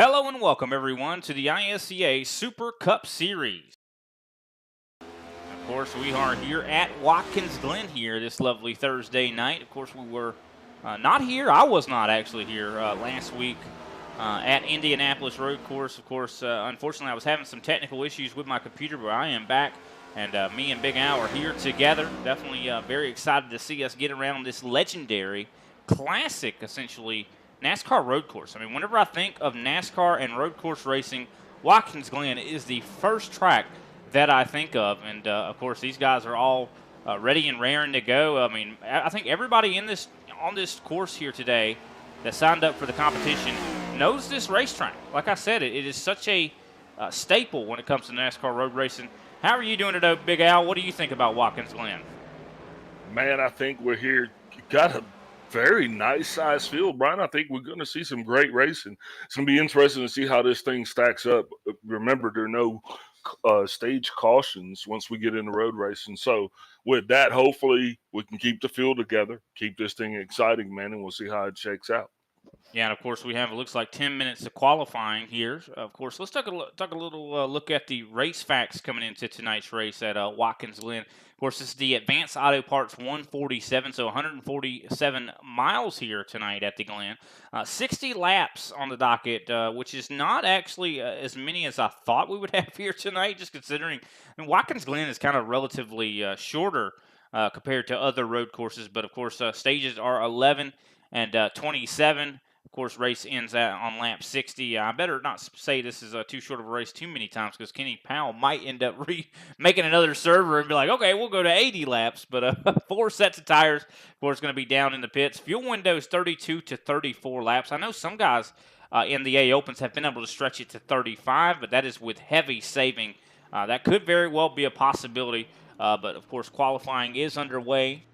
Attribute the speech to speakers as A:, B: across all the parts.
A: Hello and welcome everyone to the ISCA Super Cup Series. Of course, we are here at Watkins Glen here this lovely Thursday night. Of course, we were not here. I was not actually here last week at Indianapolis Road Course. Of course, unfortunately, I was having some technical issues with my computer, but I am back, and me and Big Al are here together. Definitely very excited to see us get around this legendary, classic, essentially, NASCAR road course. I mean, whenever I think of NASCAR and road course racing, Watkins Glen is the first track that I think of. And, of course, these guys are all ready and raring to go. I mean, I think everybody on this course here today that signed up for the competition knows this racetrack. Like I said, it is such a staple when it comes to NASCAR road racing. How are you doing today, Big Al? What do you think about Watkins Glen?
B: Man, I think we're here. Got a very nice size field, Brian. I think we're going to see some great racing. It's going to be interesting to see how this thing stacks up. Remember, there are no stage cautions once we get into road racing. So with that, hopefully we can keep the field together, keep this thing exciting, man, and we'll see how it shakes out.
A: Yeah, and of course we have, it looks like 10 minutes of qualifying here. Of course, let's take a little look at the race facts coming into tonight's race at Watkins Glen. Of course, this is the Advanced Auto Parts 147, so 147 miles here tonight at the Glen. 60 laps on the docket, which is not actually as many as I thought we would have here tonight, just considering Watkins Glen is kind of relatively shorter compared to other road courses. But, of course, stages are 11 and 27. Of course, race ends on lap 60. I better not say this is too short of a race too many times because Kenny Powell might end up making another server and be like, okay, we'll go to 80 laps. But 4 sets of tires, of course, going to be down in the pits. Fuel window is 32 to 34 laps. I know some guys in the A Opens have been able to stretch it to 35, but that is with heavy saving. That could very well be a possibility. But, of course, qualifying is underway.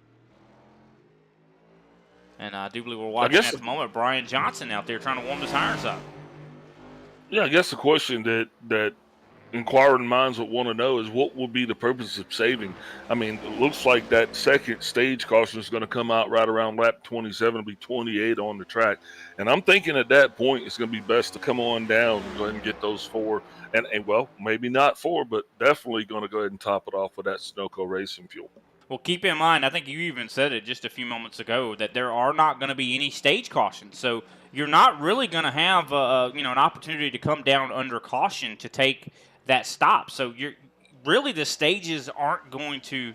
A: And I do believe we're watching at the moment Brian Johnson out there trying to warm the tires up.
B: Yeah, I guess the question that inquiring minds would want to know is what will be the purpose of saving? I mean, it looks like that second stage caution is going to come out right around lap 27, it'll be 28 on the track. And I'm thinking at that point it's going to be best to come on down and go ahead and get those 4. And well, maybe not 4, but definitely going to go ahead and top it off with that Sunoco racing fuel.
A: Well, keep in mind, I think you even said it just a few moments ago, that there are not going to be any stage cautions. So you're not really going to have an opportunity to come down under caution to take that stop. So the stages aren't going to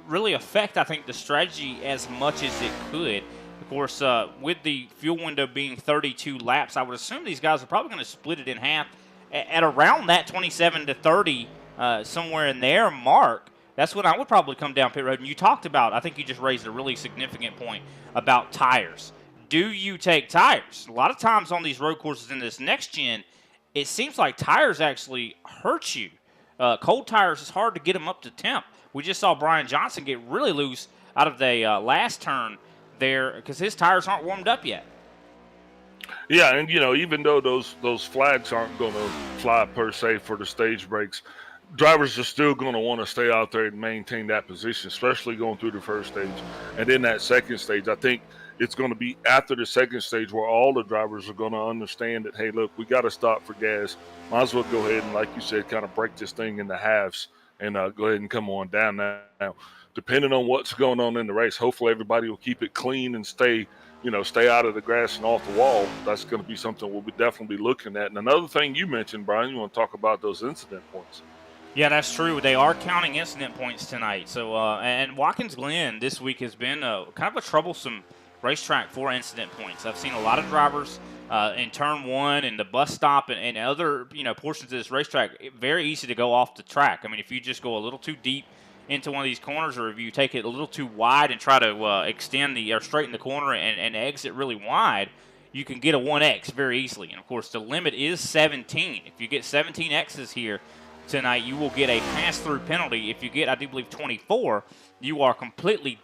A: really affect, I think, the strategy as much as it could. Of course, with the fuel window being 32 laps, I would assume these guys are probably going to split it in half at around that 27 to 30, somewhere in there mark. That's when I would probably come down pit road. And you talked about, I think you just raised a really significant point about tires. Do you take tires? A lot of times on these road courses in this next gen, it seems like tires actually hurt you. Cold tires, it's hard to get them up to temp. We just saw Brian Johnson get really loose out of the last turn there because his tires aren't warmed up yet.
B: Yeah, and even though those flags aren't going to fly per se for the stage breaks, drivers are still going to want to stay out there and maintain that position, especially going through the first stage. And then that second stage, I think it's going to be after the second stage where all the drivers are going to understand that, hey, look, we got to stop for gas. Might as well go ahead and, like you said, kind of break this thing into halves and go ahead and come on down now. Depending on what's going on in the race, hopefully everybody will keep it clean and stay out of the grass and off the wall. That's going to be something we'll definitely be looking at. And another thing you mentioned, Brian, you want to talk about those incident points.
A: Yeah, that's true. They are counting incident points tonight. So, and Watkins Glen this week has been kind of a troublesome racetrack for incident points. I've seen a lot of drivers in turn 1 and the bus stop and other portions of this racetrack. Very easy to go off the track. I mean, if you just go a little too deep into one of these corners, or if you take it a little too wide and try to or straighten the corner and exit really wide, you can get a 1X very easily. And of course, the limit is 17. If you get 17 X's here tonight, you will get a pass-through penalty. If you get, I do believe, 24, you are completely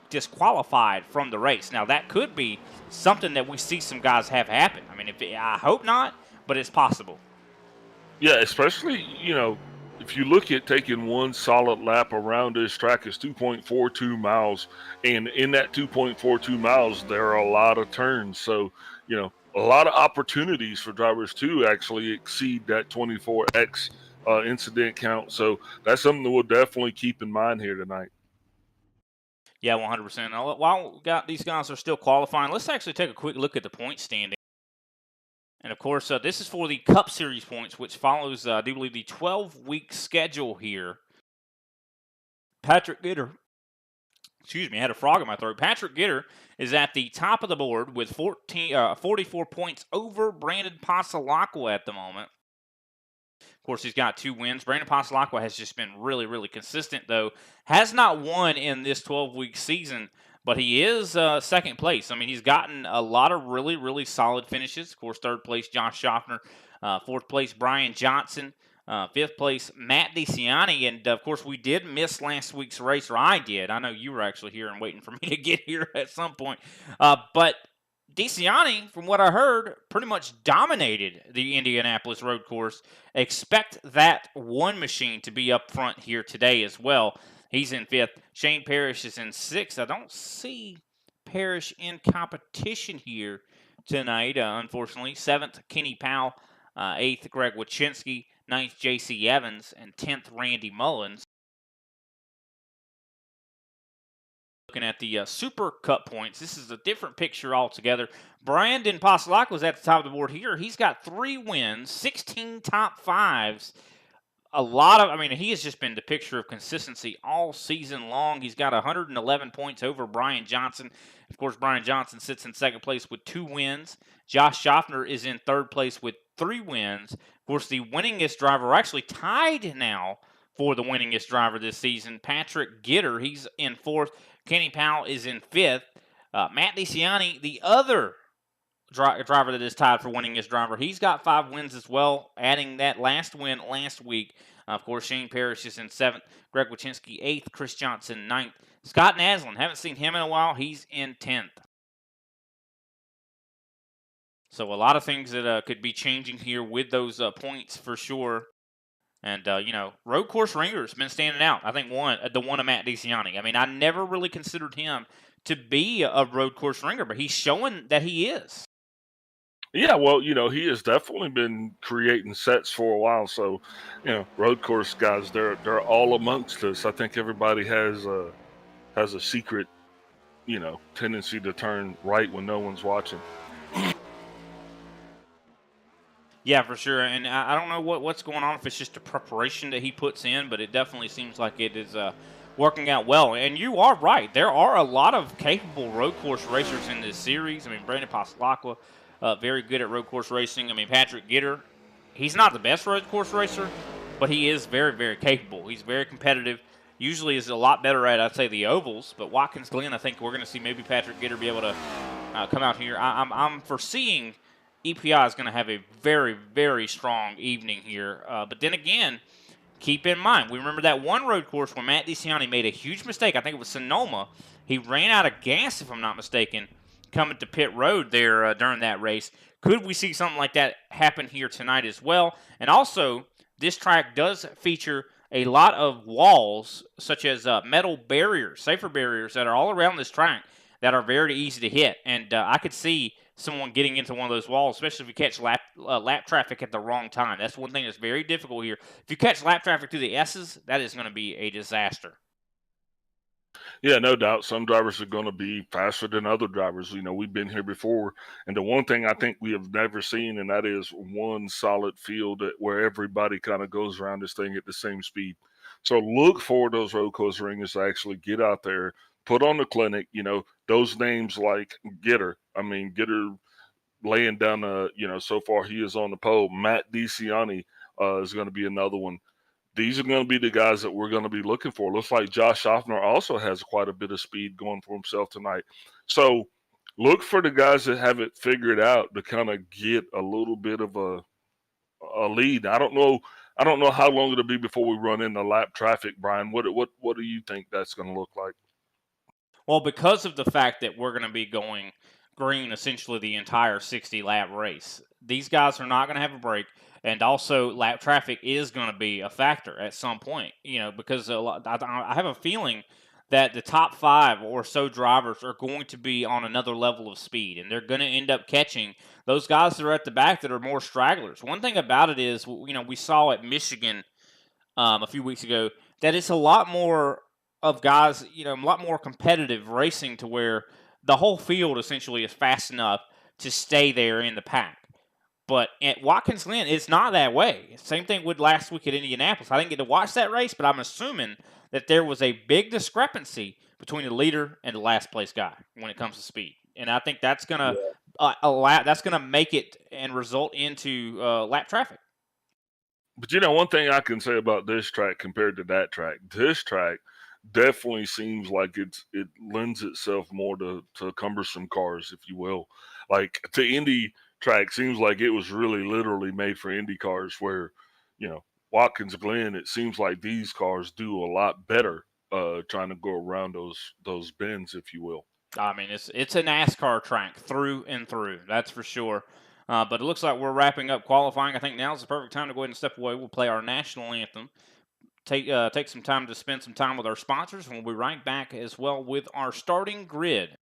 A: disqualified from the race. Now, that could be something that we see some guys have happen. I mean, I hope not, but it's possible.
B: Yeah, especially, if you look at taking one solid lap around this track, it's 2.42 miles. And in that 2.42 miles, there are a lot of turns. So, a lot of opportunities for drivers to actually exceed that 24x incident count. So that's something that we'll definitely keep in mind here tonight.
A: Yeah, 100%. Now, while these guys are still qualifying, let's actually take a quick look at the point standing. And of course, this is for the Cup Series points, which follows, I do believe, the 12-week schedule here. Patrick Gitter, excuse me, I had a frog in my throat. Patrick Gitter is at the top of the board with 44 points over Brandon Pasalacqua at the moment. Of course, he's got 2 wins. Brandon Pasalacqua has just been really, really consistent, though. Has not won in this 12-week season, but he is second place. I mean, he's gotten a lot of really, really solid finishes. Of course, third place, Josh Schaffner. Fourth place, Brian Johnson. Fifth place, Matt DeCiani. And, of course, we did miss last week's race, or I did. I know you were actually here and waiting for me to get here at some point. But DeCiani, from what I heard, pretty much dominated the Indianapolis road course. Expect that one machine to be up front here today as well. He's in 5th. Shane Parrish is in 6th. I don't see Parrish in competition here tonight, unfortunately. 7th, Kenny Powell. 8th, Greg Wyszynski. 9th, J.C. Evans. And 10th, Randy Mullins. Looking at the Super Cup points, this is a different picture altogether. Brandon Pasalacqua was at the top of the board here. He's got 3 wins, 16 top 5s. He has just been the picture of consistency all season long. He's got 111 points over Brian Johnson. Of course, Brian Johnson sits in second place with 2 wins. Josh Schaffner is in third place with 3 wins. Of course, the winningest driver, actually tied now for the winningest driver this season, Patrick Gitter. He's in 4th. Kenny Powell is in 5th. Matt DeCiani, the other driver that is tied for winningest driver, he's got 5 wins as well, adding that last win last week. Of course, Shane Parrish is in 7th. Greg Wyszynski, 8th. Chris Johnson, 9th. Scott Naslin, haven't seen him in a while. He's in 10th. So a lot of things that could be changing here with those points for sure. And, road course ringer's been standing out. I think the one of Matt DeCiani. I mean, I never really considered him to be a road course ringer, but he's showing that he is.
B: Yeah, well, he has definitely been creating sets for a while. So, road course guys, they're all amongst us. I think everybody has a secret, tendency to turn right when no one's watching.
A: Yeah, for sure. And I don't know what's going on, if it's just a preparation that he puts in, but it definitely seems like it is working out well. And you are right. There are a lot of capable road course racers in this series. I mean, Brandon Pasalacqua, very good at road course racing. I mean, Patrick Gitter, he's not the best road course racer, but he is very, very capable. He's very competitive. Usually is a lot better at, I'd say, the ovals. But Watkins Glen, I think we're going to see maybe Patrick Gitter be able to come out here. I'm foreseeing EPI is going to have a very, very strong evening here. But then again, keep in mind, we remember that one road course where Matt DeCiani made a huge mistake. I think it was Sonoma. He ran out of gas, if I'm not mistaken, coming to pit road there during that race. Could we see something like that happen here tonight as well? And also, this track does feature a lot of walls, such as metal barriers, safer barriers that are all around this track that are very easy to hit. And I could see someone getting into one of those walls, especially if you catch lap traffic at the wrong time. That's one thing that's very difficult here. If you catch lap traffic through the S's, that is going to be a disaster.
B: Yeah, no doubt. Some drivers are going to be faster than other drivers. We've been here before. And the one thing I think we have never seen, and that is one solid field where everybody kind of goes around this thing at the same speed. So look for those road course ringers to actually get out there, put on the clinic. Those names like Gitter. I mean, Gitter laying down, so far he is on the pole. Matt DeCiani is going to be another one. These are going to be the guys that we're going to be looking for. Looks like Josh Schaffner also has quite a bit of speed going for himself tonight. So look for the guys that have it figured out to kind of get a little bit of a lead. I don't know how long it'll be before we run into lap traffic, Brian. What do you think that's going to look like?
A: Well, because of the fact that we're going to be going green essentially the entire 60-lap race, these guys are not going to have a break. And also, lap traffic is going to be a factor at some point, because I have a feeling that the top 5 or so drivers are going to be on another level of speed, and they're going to end up catching those guys that are at the back that are more stragglers. One thing about it is, we saw at Michigan a few weeks ago that it's a lot more of guys, a lot more competitive racing to where the whole field essentially is fast enough to stay there in the pack. But at Watkins Glen, it's not that way. Same thing with last week at Indianapolis. I didn't get to watch that race, but I'm assuming that there was a big discrepancy between the leader and the last place guy when it comes to speed. And I think that's gonna make it and result into lap traffic.
B: But one thing I can say about this track compared to that track, this track definitely seems like it lends itself more to cumbersome cars, if you will. Like the Indy track seems like it was really literally made for Indy cars, where Watkins Glen, it seems like these cars do a lot better trying to go around those bends, if you will.
A: I mean, it's a NASCAR track through and through, that's for sure. But it looks like we're wrapping up qualifying. I think now's the perfect time to go ahead and step away. We'll play our national anthem. Take some time to spend some time with our sponsors, and we'll be right back as well with our starting grid.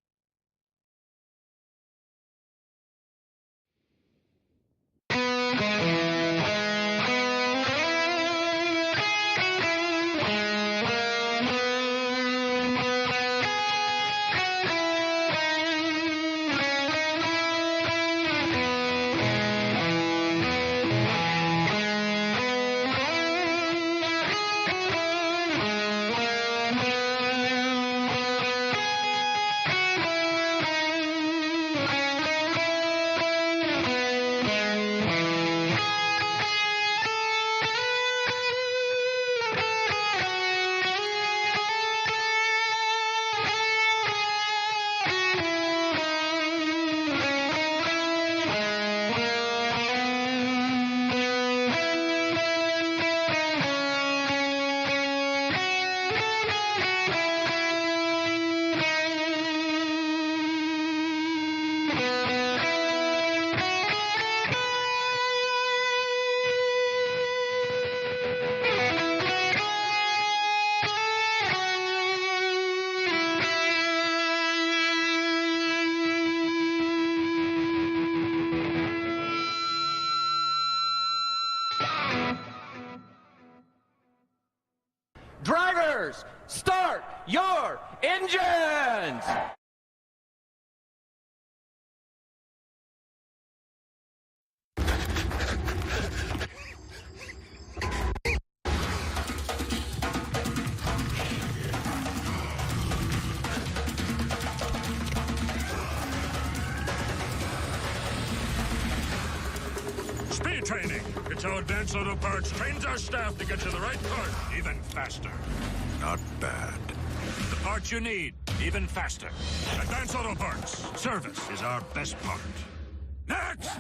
C: Drivers, start your engines!
D: Speed training. It's how Advanced Auto Parts trains our staff to get you the right part even faster. Not bad. The parts you need, even faster. Advanced Auto Parts. Service is our best part. Next!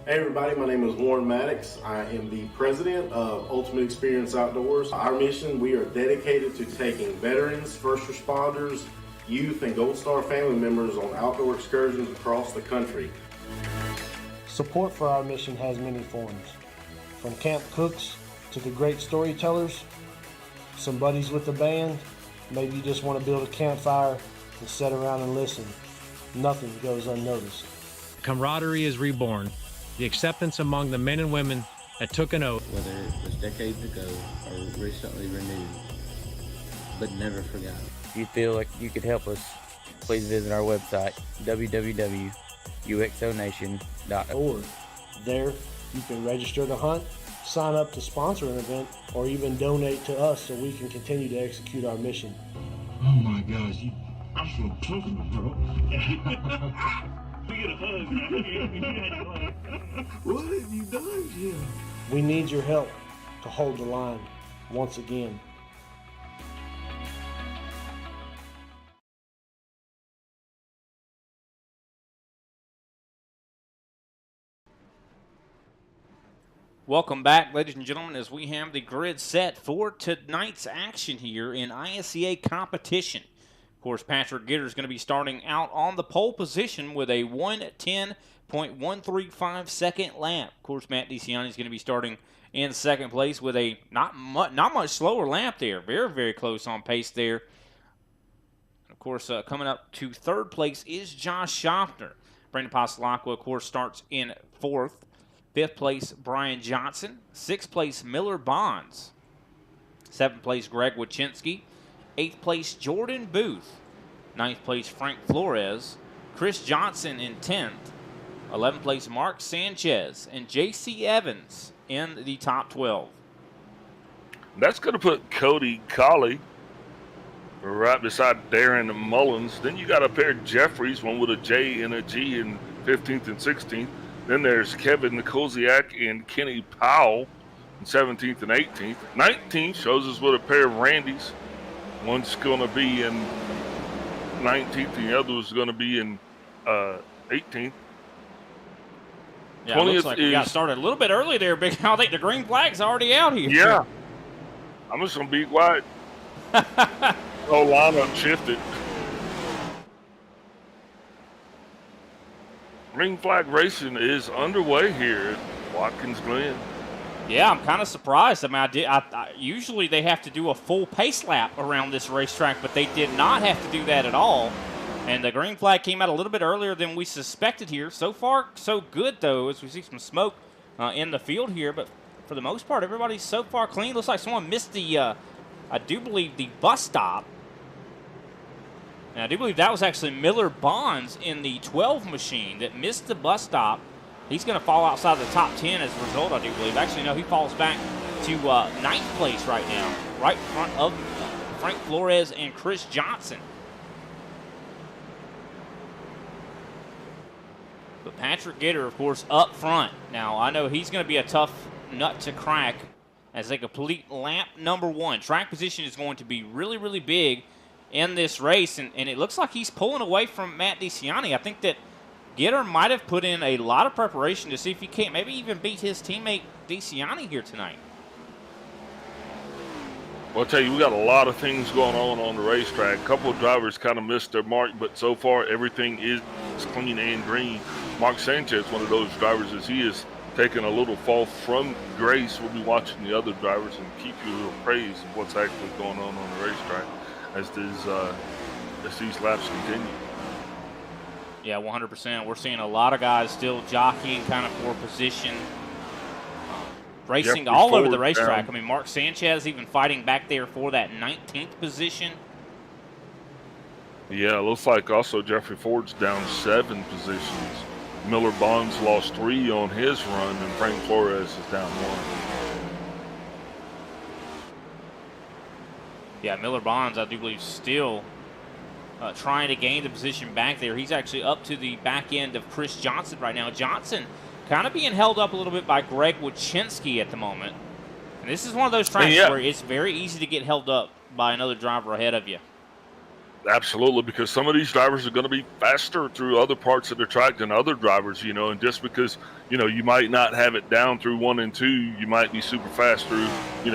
E: Hey everybody, my name is Warren Maddox. I am the president of Ultimate Experience Outdoors. Our mission, we are dedicated to taking veterans, first responders, youth, and Gold Star family members on outdoor excursions across the country.
F: Support for our mission has many forms, from camp cooks to the great storytellers, some buddies with the band, maybe you just want to build a campfire and sit around and listen. Nothing goes unnoticed.
G: Camaraderie is reborn. The acceptance among the men and women that took an oath.
H: Whether it was decades ago or recently renewed, but never forgotten.
I: If you feel like you could help us, please visit our website, www.uxonation.org.
F: There, you can register to hunt, sign up to sponsor an event, or even donate to us so we can continue to execute our mission.
J: Oh my gosh, I'm so comfortable, bro. We get a hug, man. What have you done, Jim?
F: We need your help. to hold the line once again.
A: Welcome back, ladies and gentlemen, as we have the grid set for tonight's action here in ISCA competition. Of course, Patrick Gitter is going to be starting out on the pole position with a 1:10.135 second lap. Of course, Matt DeCiani is going to be starting in second place with a not much slower lap there. Very, very close on pace there. Of course, coming up to third place is Josh Schaffner. Brandon Pastelacqua, of course, starts in fourth. Fifth place, Brian Johnson. Sixth place, Miller Bonds. Seventh place, Greg Wachinski. Eighth place, Jordan Booth. Ninth place, Frank Flores. Chris Johnson in 10th. 11th place, Mark Sanchez. And J.C. Evans in the top 12.
B: That's going to put Cody Colley right beside Darren Mullins. Then you got a pair of Jeffries, one with a J and a G in 15th and 16th. Then there's Kevin Nikolziak and Kenny Powell in 17th and 18th. 19th shows us what a pair of Randys. One's going to be in 19th and the other was going to be in 18th.
A: Yeah, it looks like we got started a little bit early there, Big Al. I think the green flag's already out here.
B: Yeah. I'm just going to be quiet. Whole lineup shifted. Green flag racing is underway here at Watkins Glen.
A: Yeah, I'm kind of surprised. I mean, usually they have to do a full pace lap around this racetrack, but they did not have to do that at all. And the green flag came out a little bit earlier than we suspected here. So far, so good, though, as we see some smoke in the field here. But for the most part, everybody's so far clean. Looks like someone missed the, I do believe, the bus stop. And I do believe that was actually Miller Bonds in the 12 machine that missed the bus stop. He's going to fall outside the top 10 as a result, I do believe. Actually, no, he falls back to 9th place right now, right in front of Frank Flores and Chris Johnson. But Patrick Gitter, of course, up front. Now, I know he's going to be a tough nut to crack as they complete lap number 1. Track position is going to be really, really big in this race, and it looks like he's pulling away from Matt DeCiani. I think that Gitter might have put in a lot of preparation to see if he can't maybe even beat his teammate DeCiani here tonight.
B: Well, I'll tell you, we got a lot of things going on the racetrack. A couple of drivers kind of missed their mark, but so far everything is clean and green. Mark Sanchez, one of those drivers, as he is taking a little fall from grace. We'll be watching the other drivers and keep you appraised of what's actually going on the racetrack as these laps continue.
A: Yeah, 100%. We're seeing a lot of guys still jockeying kind of for position, racing all over the racetrack. Down. I mean, Mark Sanchez even fighting back there for that 19th position.
B: Yeah, it looks like also Jeffrey Ford's down 7 positions. Miller Bonds lost 3 on his run, and Frank Flores is down 1.
A: Yeah, Miller Bonds, I do believe, still trying to gain the position back there. He's actually up to the back end of Chris Johnson right now. Johnson kind of being held up a little bit by Greg Wachinski at the moment. And this is one of those tracks where it's very easy to get held up by another driver ahead of you.
B: Absolutely, because some of these drivers are going to be faster through other parts of the track than other drivers, and just because, you might not have it down through 1 and 2, you might be super fast through,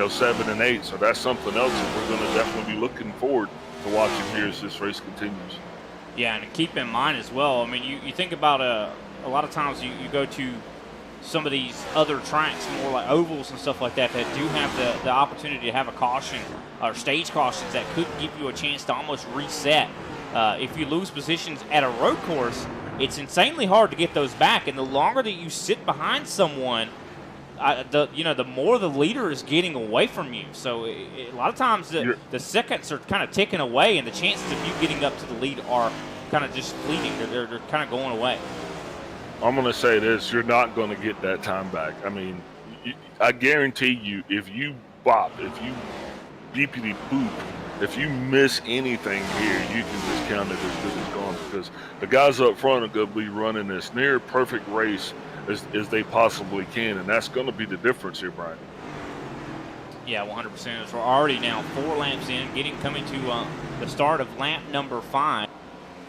B: 7 and 8. So that's something else that we're going to definitely be looking forward to watching here as this race continues.
A: Yeah, and keep in mind as well, I mean, you think about a lot of times you go to some of these other tracks, more like ovals and stuff like that do have the opportunity to have a caution or stage cautions that could give you a chance to almost reset. If you lose positions at a road course, it's insanely hard to get those back, and the longer that you sit behind someone, the more the leader is getting away from you. So a lot of times the seconds are kind of ticking away, and the chances of you getting up to the lead are kind of just fleeting. They're kind of going away.
B: I'm going to say this, you're not going to get that time back. I mean, I guarantee you, if you bop, if you beepity boop, if you miss anything here, you can just count it as good as gone, because the guys up front are going to be running this near perfect race as they possibly can, and that's going to be the difference here, Brian.
A: Yeah, 100%. So we're already now 4 laps in, coming to the start of lap number 5.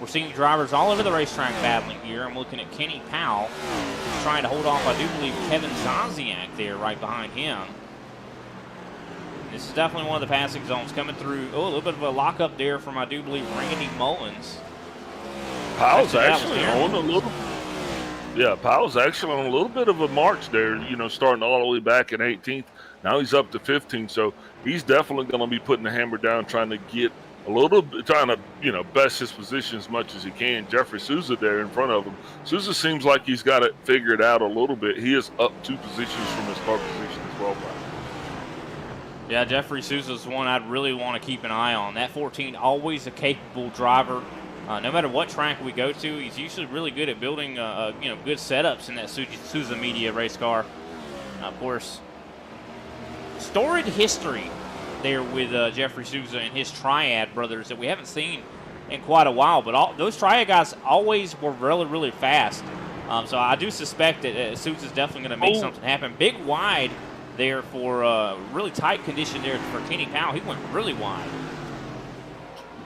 A: We're seeing drivers all over the racetrack battling here. I'm looking at Kenny Powell, who's trying to hold off, I do believe, Kevin Zaziak there right behind him. This is definitely one of the passing zones coming through. Oh, a little bit of a lockup there from, I do believe, Randy Mullins.
B: Powell's actually on a little. Yeah, Powell's actually on a little bit of a march there. You know, starting all the way back in 18th. Now he's up to 15th, so he's definitely going to be putting the hammer down, trying to get a little bit, trying to, you know, best his position as much as he can. Jeffrey Souza there in front of him. Souza seems like he's got it figured out a little bit. He is up 2 positions from his car position as well, Brian.
A: Yeah, Jeffrey Souza's one I'd really want to keep an eye on. That 14, always a capable driver. No matter what track we go to, he's usually really good at building, you know, good setups in that Souza Media race car. Of course, storied history there with Jeffrey Souza and his Triad brothers that we haven't seen in quite a while. But those Triad guys always were really, really fast. So I do suspect that Souza's definitely going to make something happen. Big wide there for really tight condition there for Kenny Powell. He went really wide.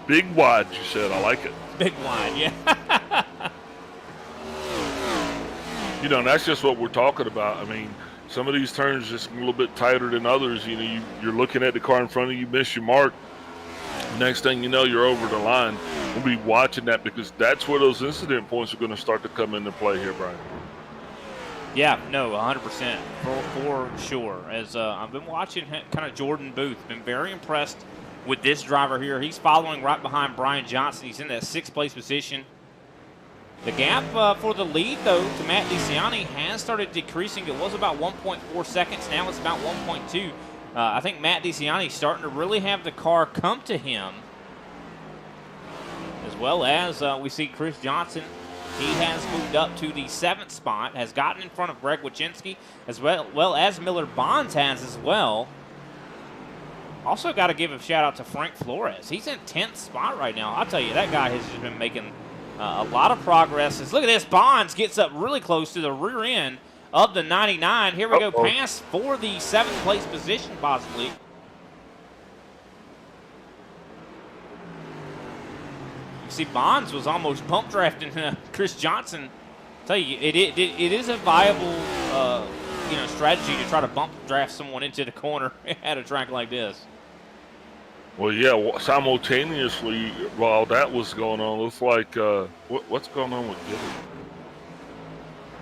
B: Big wide, you said. I like it.
A: Big wide, yeah.
B: You know, and that's just what we're talking about. I mean, some of these turns just a little bit tighter than others. You know, you're looking at the car in front of you, miss your mark. Next thing you know, you're over the line. We'll be watching that because that's where those incident points are going to start to come into play here, Brian.
A: Yeah, no, 100%, for sure. As I've been watching kind of Jordan Booth, been very impressed with this driver here. He's following right behind Brian Johnson. He's in that 6th place position. The gap for the lead, though, to Matt DeCiani has started decreasing. It was about 1.4 seconds. Now it's about 1.2. I think Matt DeCiani is starting to really have the car come to him. As well as we see Chris Johnson. He has moved up to the 7th spot, has gotten in front of Greg Wachinski, as well as Miller Bonds has as well. Also got to give a shout out to Frank Flores. He's in 10th spot right now. I'll tell you, that guy has just been making a lot of progress. Look at this. Bonds gets up really close to the rear end of the 99. Here we go, pass for the 7th place position possibly. You see, Bonds was almost bump drafting Chris Johnson. I'll tell you, it is a viable you know, strategy to try to bump draft someone into the corner at a track like this.
B: Well, yeah, simultaneously while that was going on, it looks like what's going on with Gilly?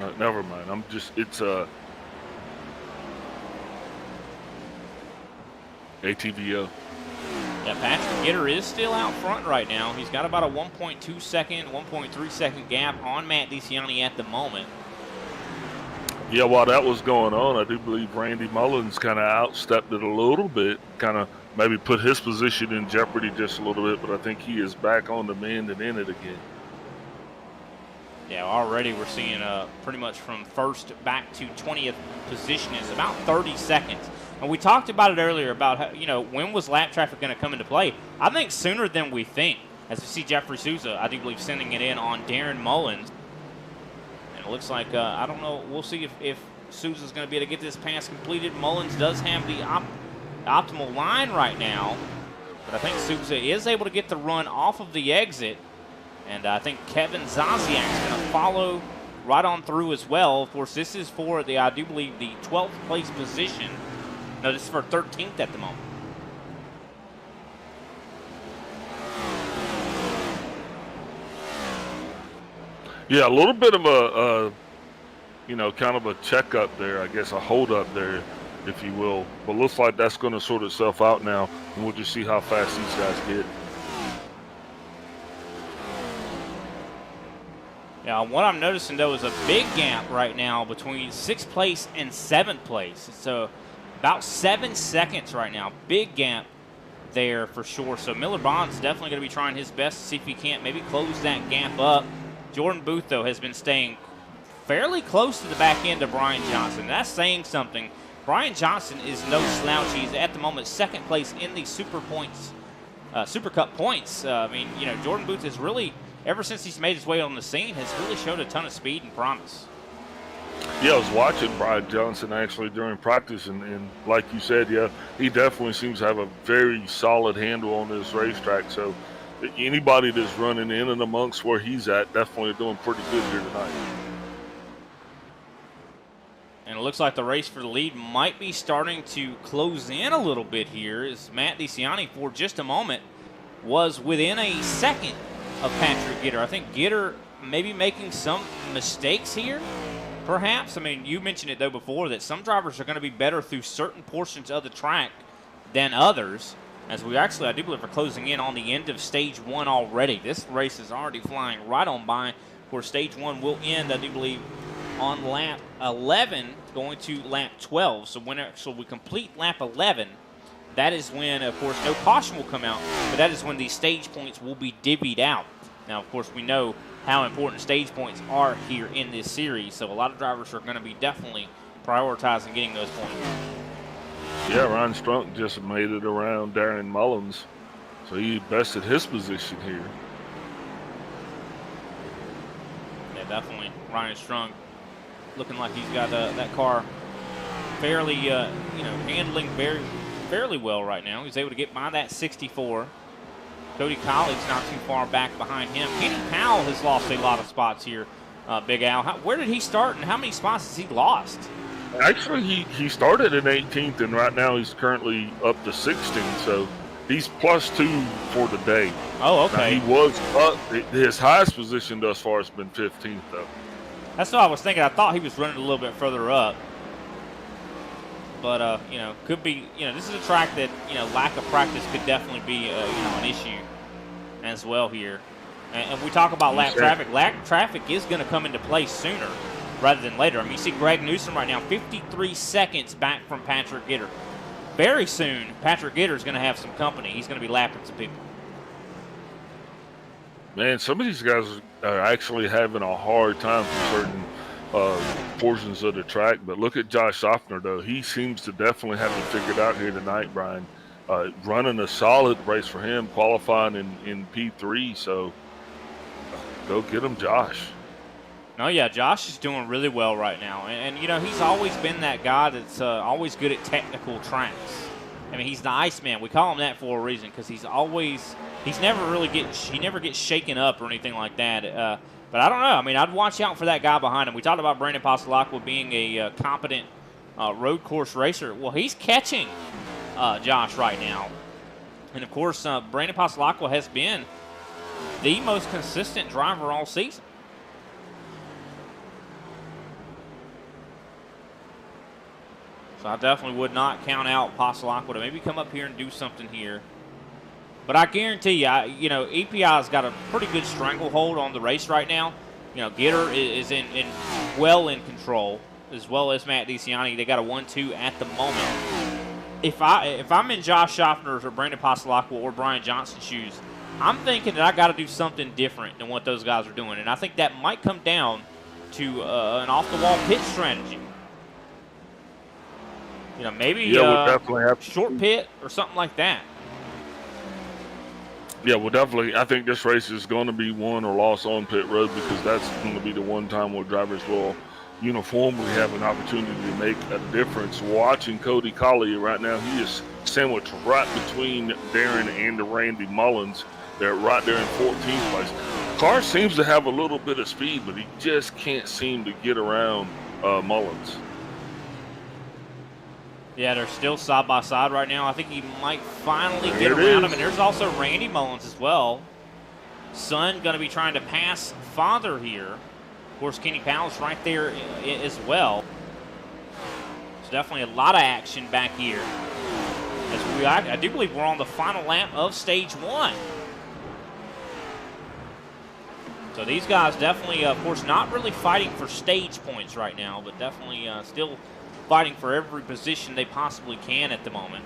B: No, never mind. It's ATVO.
A: Yeah, Patrick Gitter is still out front right now. He's got about a 1.2 second, 1.3 second gap on Matt DeCiani at the moment.
B: Yeah, while that was going on, I do believe Randy Mullins kind of outstepped it a little bit, kind of maybe put his position in jeopardy just a little bit, but I think he is back on the mend and in it again.
A: Yeah, already we're seeing pretty much from 1st back to 20th position is about 30 seconds. And we talked about it earlier about how, you know, when was lap traffic going to come into play? I think sooner than we think. As we see Jeffrey Souza, I do believe, sending it in on Darren Mullins. And it looks like, I don't know, we'll see if Souza's going to be able to get this pass completed. Mullins does have the optimal line right now. But I think Souza is able to get the run off of the exit. And I think Kevin Zaziak is going to follow right on through as well. Of course, this is for the, I do believe, the 12th place position. No, this is for 13th at the moment.
B: Yeah, a little bit of a you know, kind of a checkup there, I guess, a hold up there, if you will. But looks like that's going to sort itself out now, and we'll just see how fast these guys get.
A: Yeah, what I'm noticing, though, is a big gap right now between 6th place and 7th place. So about 7 seconds right now. Big gap there for sure. So Miller Bond's definitely going to be trying his best to see if he can't maybe close that gap up. Jordan Booth, though, has been staying fairly close to the back end of Brian Johnson. That's saying something. Brian Johnson is no slouch. He's at the moment 2nd place in the Super Cup points. I mean, you know, Jordan Booth is really, ever since he's made his way on the scene, has really showed a ton of speed and promise.
B: Yeah, I was watching Brian Johnson actually during practice, and like you said, yeah, he definitely seems to have a very solid handle on this racetrack. So anybody that's running in and amongst where he's at definitely doing pretty good here tonight.
A: And it looks like the race for the lead might be starting to close in a little bit here, as Matt DeCiani, for just a moment, was within a second of Patrick Gitter. I think Gitter maybe making some mistakes here, perhaps. I mean, you mentioned it, though, before, that some drivers are going to be better through certain portions of the track than others, as we actually, I do believe, are closing in on the end of Stage 1 already. This race is already flying right on by, where Stage 1 will end, I do believe, on lap 11 going to lap 12. So when we complete lap 11, that is when, of course, no caution will come out, but that is when the stage points will be divvied out. Now, of course, we know how important stage points are here in this series, so a lot of drivers are going to be definitely prioritizing getting those points.
B: Yeah, Ryan Strunk just made it around Darren Mullins, so he bested his position here.
A: Yeah, definitely. Ryan Strunk looking like he's got that car fairly, handling fairly well right now. He's able to get by that 64. Cody Colleague's not too far back behind him. Kenny Powell has lost a lot of spots here, Big Al. Where did he start, and how many spots has he lost?
B: Actually, he started in 18th, and right now he's currently up to 16th, so he's +2 for the day.
A: Oh, okay.
B: Now, he was up. His highest position thus far has been 15th, though.
A: That's what I was thinking. I thought he was running a little bit further up. But, could be, this is a track that, lack of practice could definitely be, an issue as well here. And we talk about lap traffic. Lap traffic is going to come into play sooner rather than later. I mean, you see Greg Newsom right now, 53 seconds back from Patrick Gitter. Very soon, Patrick Gitter is going to have some company. He's going to be lapping some people.
B: Man, some of these guys are actually having a hard time for certain portions of the track. But look at Josh Schaffner, though. He seems to definitely have it figured out here tonight, Brian. Running a solid race for him, qualifying in P3. So go get him, Josh.
A: Oh, yeah, Josh is doing really well right now. And he's always been that guy that's always good at technical tracks. I mean, he's the Iceman. We call him that for a reason, because he never gets shaken up or anything like that. But I don't know. I mean, I'd watch out for that guy behind him. We talked about Brandon Pasalacqua being a competent road course racer. Well, he's catching Josh right now. And, of course, Brandon Pasalacqua has been the most consistent driver all season. So I definitely would not count out Pasalacqua to maybe come up here and do something here. But I guarantee you, EPI's got a pretty good stranglehold on the race right now. Gitter is well in control, as well as Matt DeCiani. They got a 1-2 at the moment. If I'm in Josh Schaffner's or Brandon Pasalacqua or Brian Johnson's shoes, I'm thinking that I got to do something different than what those guys are doing. And I think that might come down to an off-the-wall pit strategy. Maybe
B: we'll definitely have
A: short pit or something like that.
B: Yeah, well, definitely. I think this race is going to be won or lost on pit road, because that's going to be the one time where drivers will uniformly have an opportunity to make a difference. Watching Cody Collier right now, he is sandwiched right between Darren and Randy Mullins. They're right there in 14th place. Car seems to have a little bit of speed, but he just can't seem to get around Mullins.
A: Yeah, they're still side by side right now. I think he might finally get around him. And there's also Randy Mullins as well. Son going to be trying to pass father here. Of course, Kenny Powell's right there as well. It's definitely a lot of action back here. I do believe we're on the final lap of Stage 1. So these guys definitely, of course, not really fighting for stage points right now, but definitely still fighting for every position they possibly can at the moment.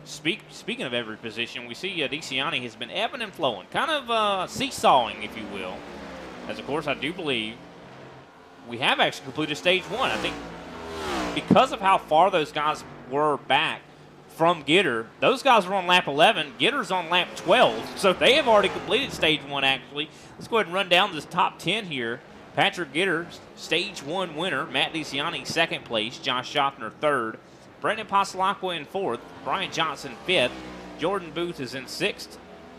A: Speaking of every position, we see DeCiani has been ebbing and flowing, kind of seesawing, if you will. As, of course, I do believe we have actually completed Stage 1. I think because of how far those guys were back from Gitter, those guys were on lap 11. Gitter's on lap 12, so they have already completed Stage 1, actually. Let's go ahead and run down this top 10 here. Patrick Gitter, Stage 1 winner. Matt DeCiani, second place. Josh Schaffner, third. Brendan Pasalacqua in fourth. Brian Johnson, fifth. Jordan Booth is in sixth.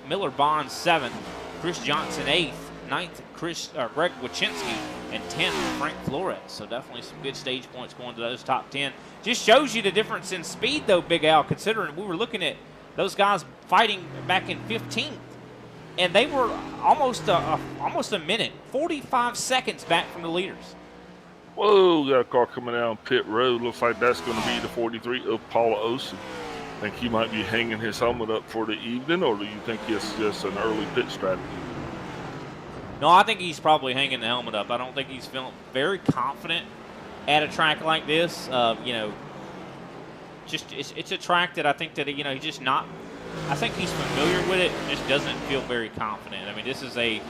A: Miller Bond, seventh. Chris Johnson, eighth. Ninth, Greg Wachinski. And 10th, Frank Flores. So definitely some good stage points going to those top 10. Just shows you the difference in speed, though, Big Al, considering we were looking at those guys fighting back in 15th. And they were almost a minute, 45 seconds back from the leaders.
B: Whoa, got a car coming down pit road. Looks like that's going to be the 43 of Paula Olsen. Think he might be hanging his helmet up for the evening, or do you think it's just an early pit strategy?
A: No, I think he's probably hanging the helmet up. I don't think he's feeling very confident at a track like this. Just it's a track that I think that he's just not. I think he's familiar with it, just doesn't feel very confident. I mean, this is a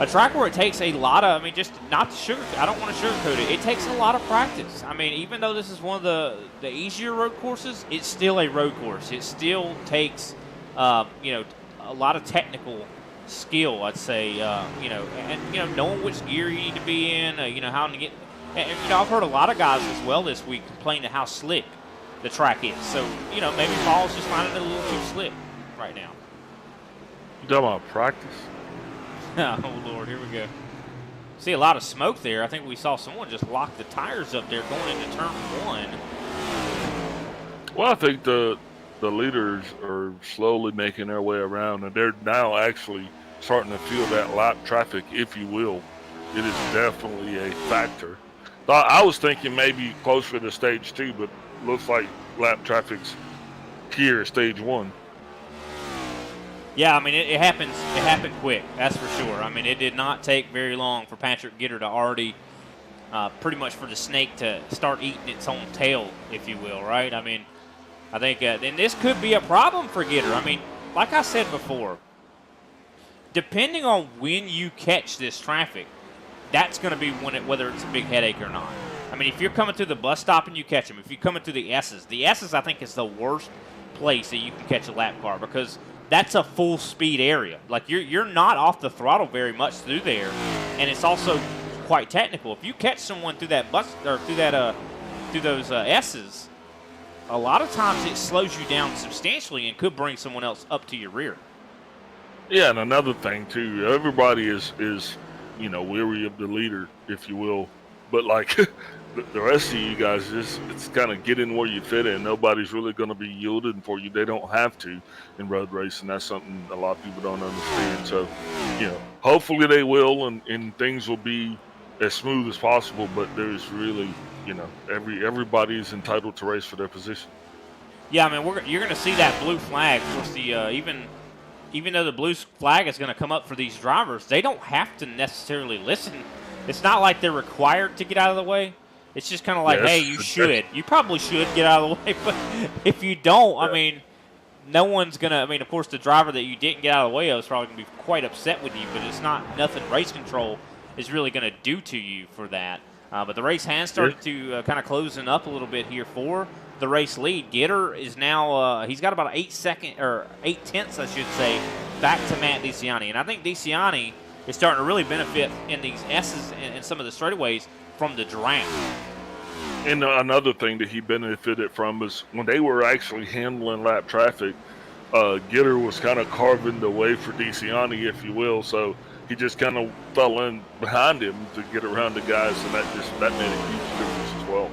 A: track where it takes a lot of. I mean, just not to sugar. I don't want to sugarcoat it. It takes a lot of practice. I mean, even though this is one of the easier road courses, it's still a road course. It still takes a lot of technical skill, I'd say, knowing which gear you need to be in, how to get. And I've heard a lot of guys as well this week complain to how slick the track is. So, maybe Paul's just finding it a little too slick right now.
B: You talking about practice?
A: Oh, Lord, here we go. See a lot of smoke there. I think we saw someone just lock the tires up there going into turn one.
B: Well, I think the leaders are slowly making their way around, and they're now actually starting to feel that lap traffic, if you will. It is definitely a factor. I was thinking maybe closer to stage 2, but looks like lap traffic's here at stage 1.
A: Yeah, I mean, it happened quick, that's for sure. I mean, it did not take very long for Patrick Gitter to already pretty much for the snake to start eating its own tail, if you will, right? I mean, I think and this could be a problem for Gitter. I mean, like I said before, depending on when you catch this traffic, that's going to be whether it's a big headache or not. I mean, if you're coming through the bus stop and you catch them, if you're coming through the S's I think is the worst place that you can catch a lap car because that's a full speed area. Like you're not off the throttle very much through there, and it's also quite technical. If you catch someone through that bus or through those S's, a lot of times it slows you down substantially and could bring someone else up to your rear.
B: Yeah, and another thing too, everybody is weary of the leader, if you will, but like the rest of you guys, it's kind of get in where you fit in. Nobody's really going to be yielding for you. They don't have to in road racing. That's something a lot of people don't understand. So, hopefully they will, and things will be as smooth as possible. But there's really, everybody is entitled to race for their position.
A: Yeah, I mean, you're going to see that blue flag. Of course, even though the blue flag is going to come up for these drivers, they don't have to necessarily listen. It's not like they're required to get out of the way. It's just kind of like, hey, you should. You probably should get out of the way. But if you don't, I mean, no one's going to. I mean, of course, the driver that you didn't get out of the way of is probably going to be quite upset with you. But it's not nothing race control is really going to do to you for that. But the race has started to kind of closing up a little bit here for the race lead. Gitter is now, he's got about 8 tenths, I should say, back to Matt DeCiani. And I think DeCiani is starting to really benefit in these S's and some of the straightaways from the draft.
B: And another thing that he benefited from was when they were actually handling lap traffic, Gitter was kind of carving the way for DeCiani, if you will. So he just kind of fell in behind him to get around the guys, and that made a huge difference as well.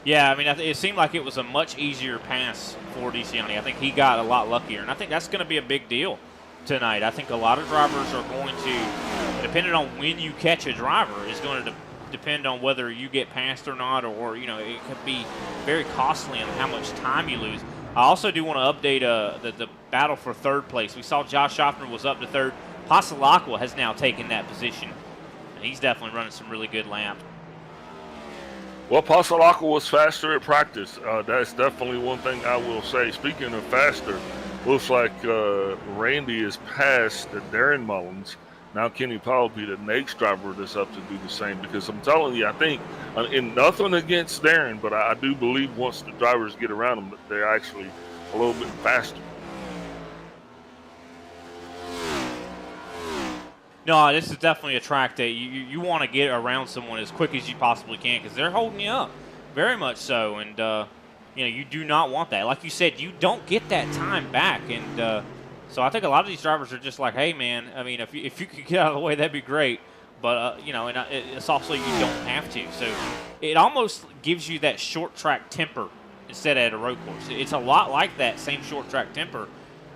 A: Yeah, I mean, it seemed like it was a much easier pass for DeCiani. I think he got a lot luckier, and I think that's going to be a big deal tonight. I think a lot of drivers are going to, depending on when you catch a driver, is going to depend on whether you get passed or not, or it could be very costly on how much time you lose. I also do want to update the battle for third place. We saw Josh Schaffner was up to third. Pasalacqua has now taken that position, and he's definitely running some really good laps.
B: Well, Pasalacqua was faster at practice. That's definitely one thing I will say. Speaking of faster, looks like Randy is past Darren Mullins. Now Kenny Powell will be the next driver that's up to do the same, because I'm telling you, I think, and nothing against Darren, but I do believe once the drivers get around them, they're actually a little bit faster.
A: No, this is definitely a track that you want to get around someone as quick as you possibly can because they're holding you up, very much so. And you do not want that. Like you said, you don't get that time back. And so I think a lot of these drivers are just like, hey, man, I mean, if you could get out of the way, that'd be great. But, and it's also you don't have to. So it almost gives you that short track temper instead of at a road course. It's a lot like that same short track temper,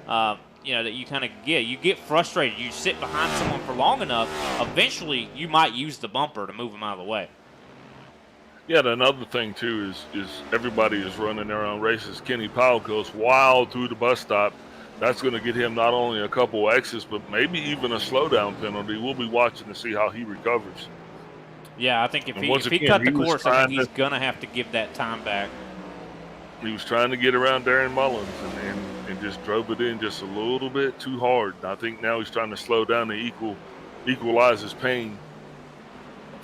A: that you kind of get. You get frustrated. You sit behind someone for long enough, eventually you might use the bumper to move them out of the way.
B: Yeah, and another thing, too, is everybody is running their own races. Kenny Powell goes wild through the bus stop. That's going to get him not only a couple X's, but maybe even a slowdown penalty. We'll be watching to see how he recovers.
A: Yeah, I think if he cut the course, I think he's going to have to give that time back.
B: He was trying to get around Darren Mullins and just drove it in just a little bit too hard. I think now he's trying to slow down to equalize his pain.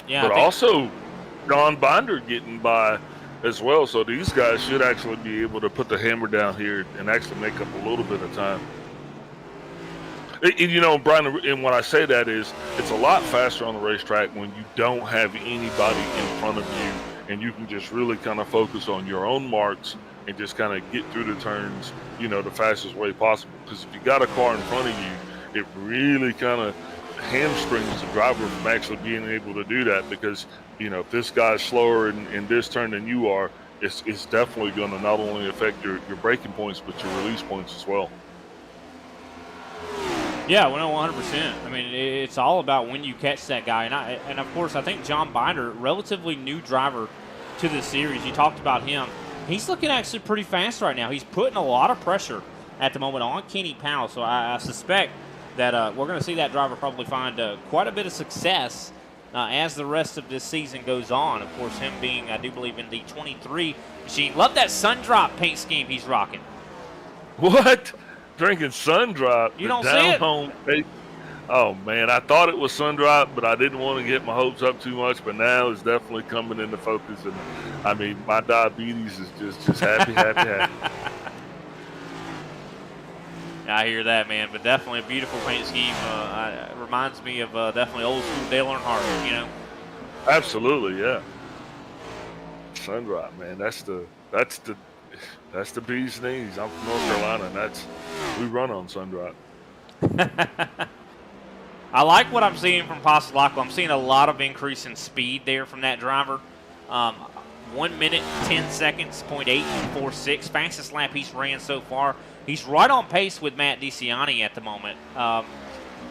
A: Yeah,
B: but also John Binder getting by as well, so these guys should actually be able to put the hammer down here and actually make up a little bit of time. Brian, and when I say that is, it's a lot faster on the racetrack when you don't have anybody in front of you and you can just really kind of focus on your own marks and just kind of get through the turns, the fastest way possible. Because if you got a car in front of you, it really kind of hamstrings the driver from actually being able to do that because if this guy's slower in this turn than you are, it's definitely going to not only affect your braking points, but your release points as well.
A: Yeah, 100%. I mean, it's all about when you catch that guy. And of course, I think John Binder, relatively new driver to the series, you talked about him. He's looking actually pretty fast right now. He's putting a lot of pressure at the moment on Kenny Powell. So I suspect that we're going to see that driver probably find quite a bit of success as the rest of this season goes on. Of course, him being, I do believe, in the 23 machine. Love that Sun Drop paint scheme he's rocking.
B: What? Drinking Sun Drop?
A: You don't see it?
B: Paint? Oh, man. I thought it was Sun Drop, but I didn't want to get my hopes up too much. But now it's definitely coming into focus. And, I mean, my diabetes is just happy.
A: I hear that, man, but definitely a beautiful paint scheme. It reminds me of definitely old school Dale Earnhardt,
B: Absolutely, yeah. Sun Drop, man, that's the bee's knees. I'm from North Carolina, and we run on Sun Drop.
A: I like what I'm seeing from Passalacqua. I'm seeing a lot of increase in speed there from that driver. 1 minute, 10 seconds, 0.846. Fastest lap he's ran so far. He's right on pace with Matt DeCiani at the moment.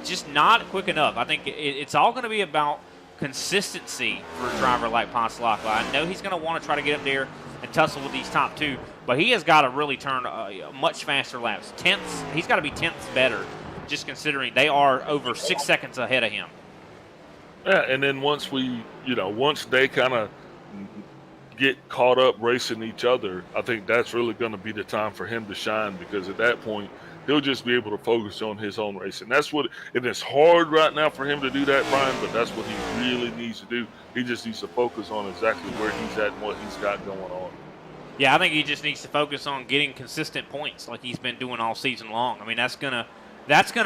A: Just not quick enough. I think it's all going to be about consistency for a driver like Passalacqua. I know he's going to want to try to get up there and tussle with these top two, but he has got to really turn much faster laps. He's got to be tenths better, just considering they are over 6 seconds ahead of him.
B: Yeah, and then once they kind of get caught up racing each other, I think that's really going to be the time for him to shine, because at that point he'll just be able to focus on his own racing. And it's hard right now for him to do that, Brian, but that's what he really needs to do. He just needs to focus on exactly where he's at and what he's got going on.
A: Yeah, I think he just needs to focus on getting consistent points like he's been doing all season long. I mean, that's gonna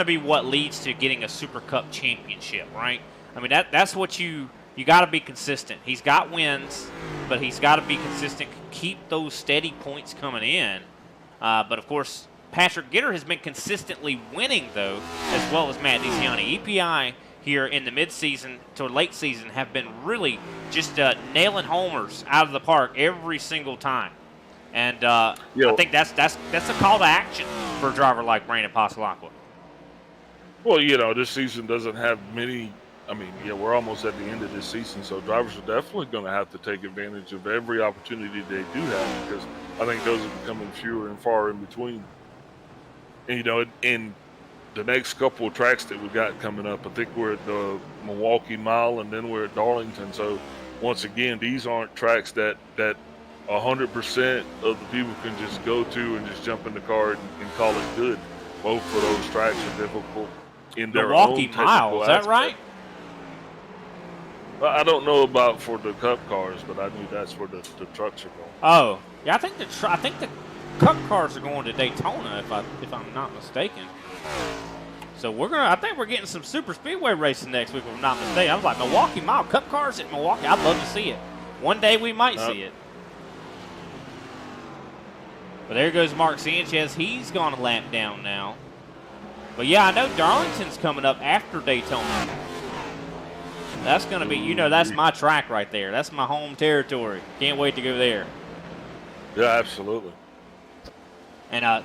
A: be what leads to getting a Super Cup championship, right? I mean, that's what you got to be consistent. He's got wins, but he's got to be consistent, keep those steady points coming in. But, of course, Patrick Gitter has been consistently winning, though, as well as Matt DeCiani. EPI here in the midseason to late season have been really just nailing homers out of the park every single time. And I think that's a call to action for a driver like Brandon Passalacqua.
B: Well, this season doesn't have many. I mean, we're almost at the end of this season, so drivers are definitely going to have to take advantage of every opportunity they do have, because I think those are becoming fewer and far in between. And, in the next couple of tracks that we've got coming up, I think we're at the Milwaukee Mile, and then we're at Darlington. So, once again, these aren't tracks that 100% of the people can just go to and just jump in the car and call it good. Both of those tracks are difficult in their
A: Milwaukee
B: own
A: Mile, is that right?
B: I don't know about for the Cup cars, but I knew that's where the trucks are going.
A: Oh, yeah, I think the Cup cars are going to Daytona, if I'm not mistaken. So I think we're getting some super speedway racing next week, if I'm not mistaken. I was like, Milwaukee Mile Cup cars at Milwaukee. I'd love to see it. One day we might see it. But there goes Mark Sanchez. He's gone a lap down now. But yeah, I know Darlington's coming up after Daytona. That's going to be, that's my track right there. That's my home territory. Can't wait to go there.
B: Yeah, absolutely.
A: And,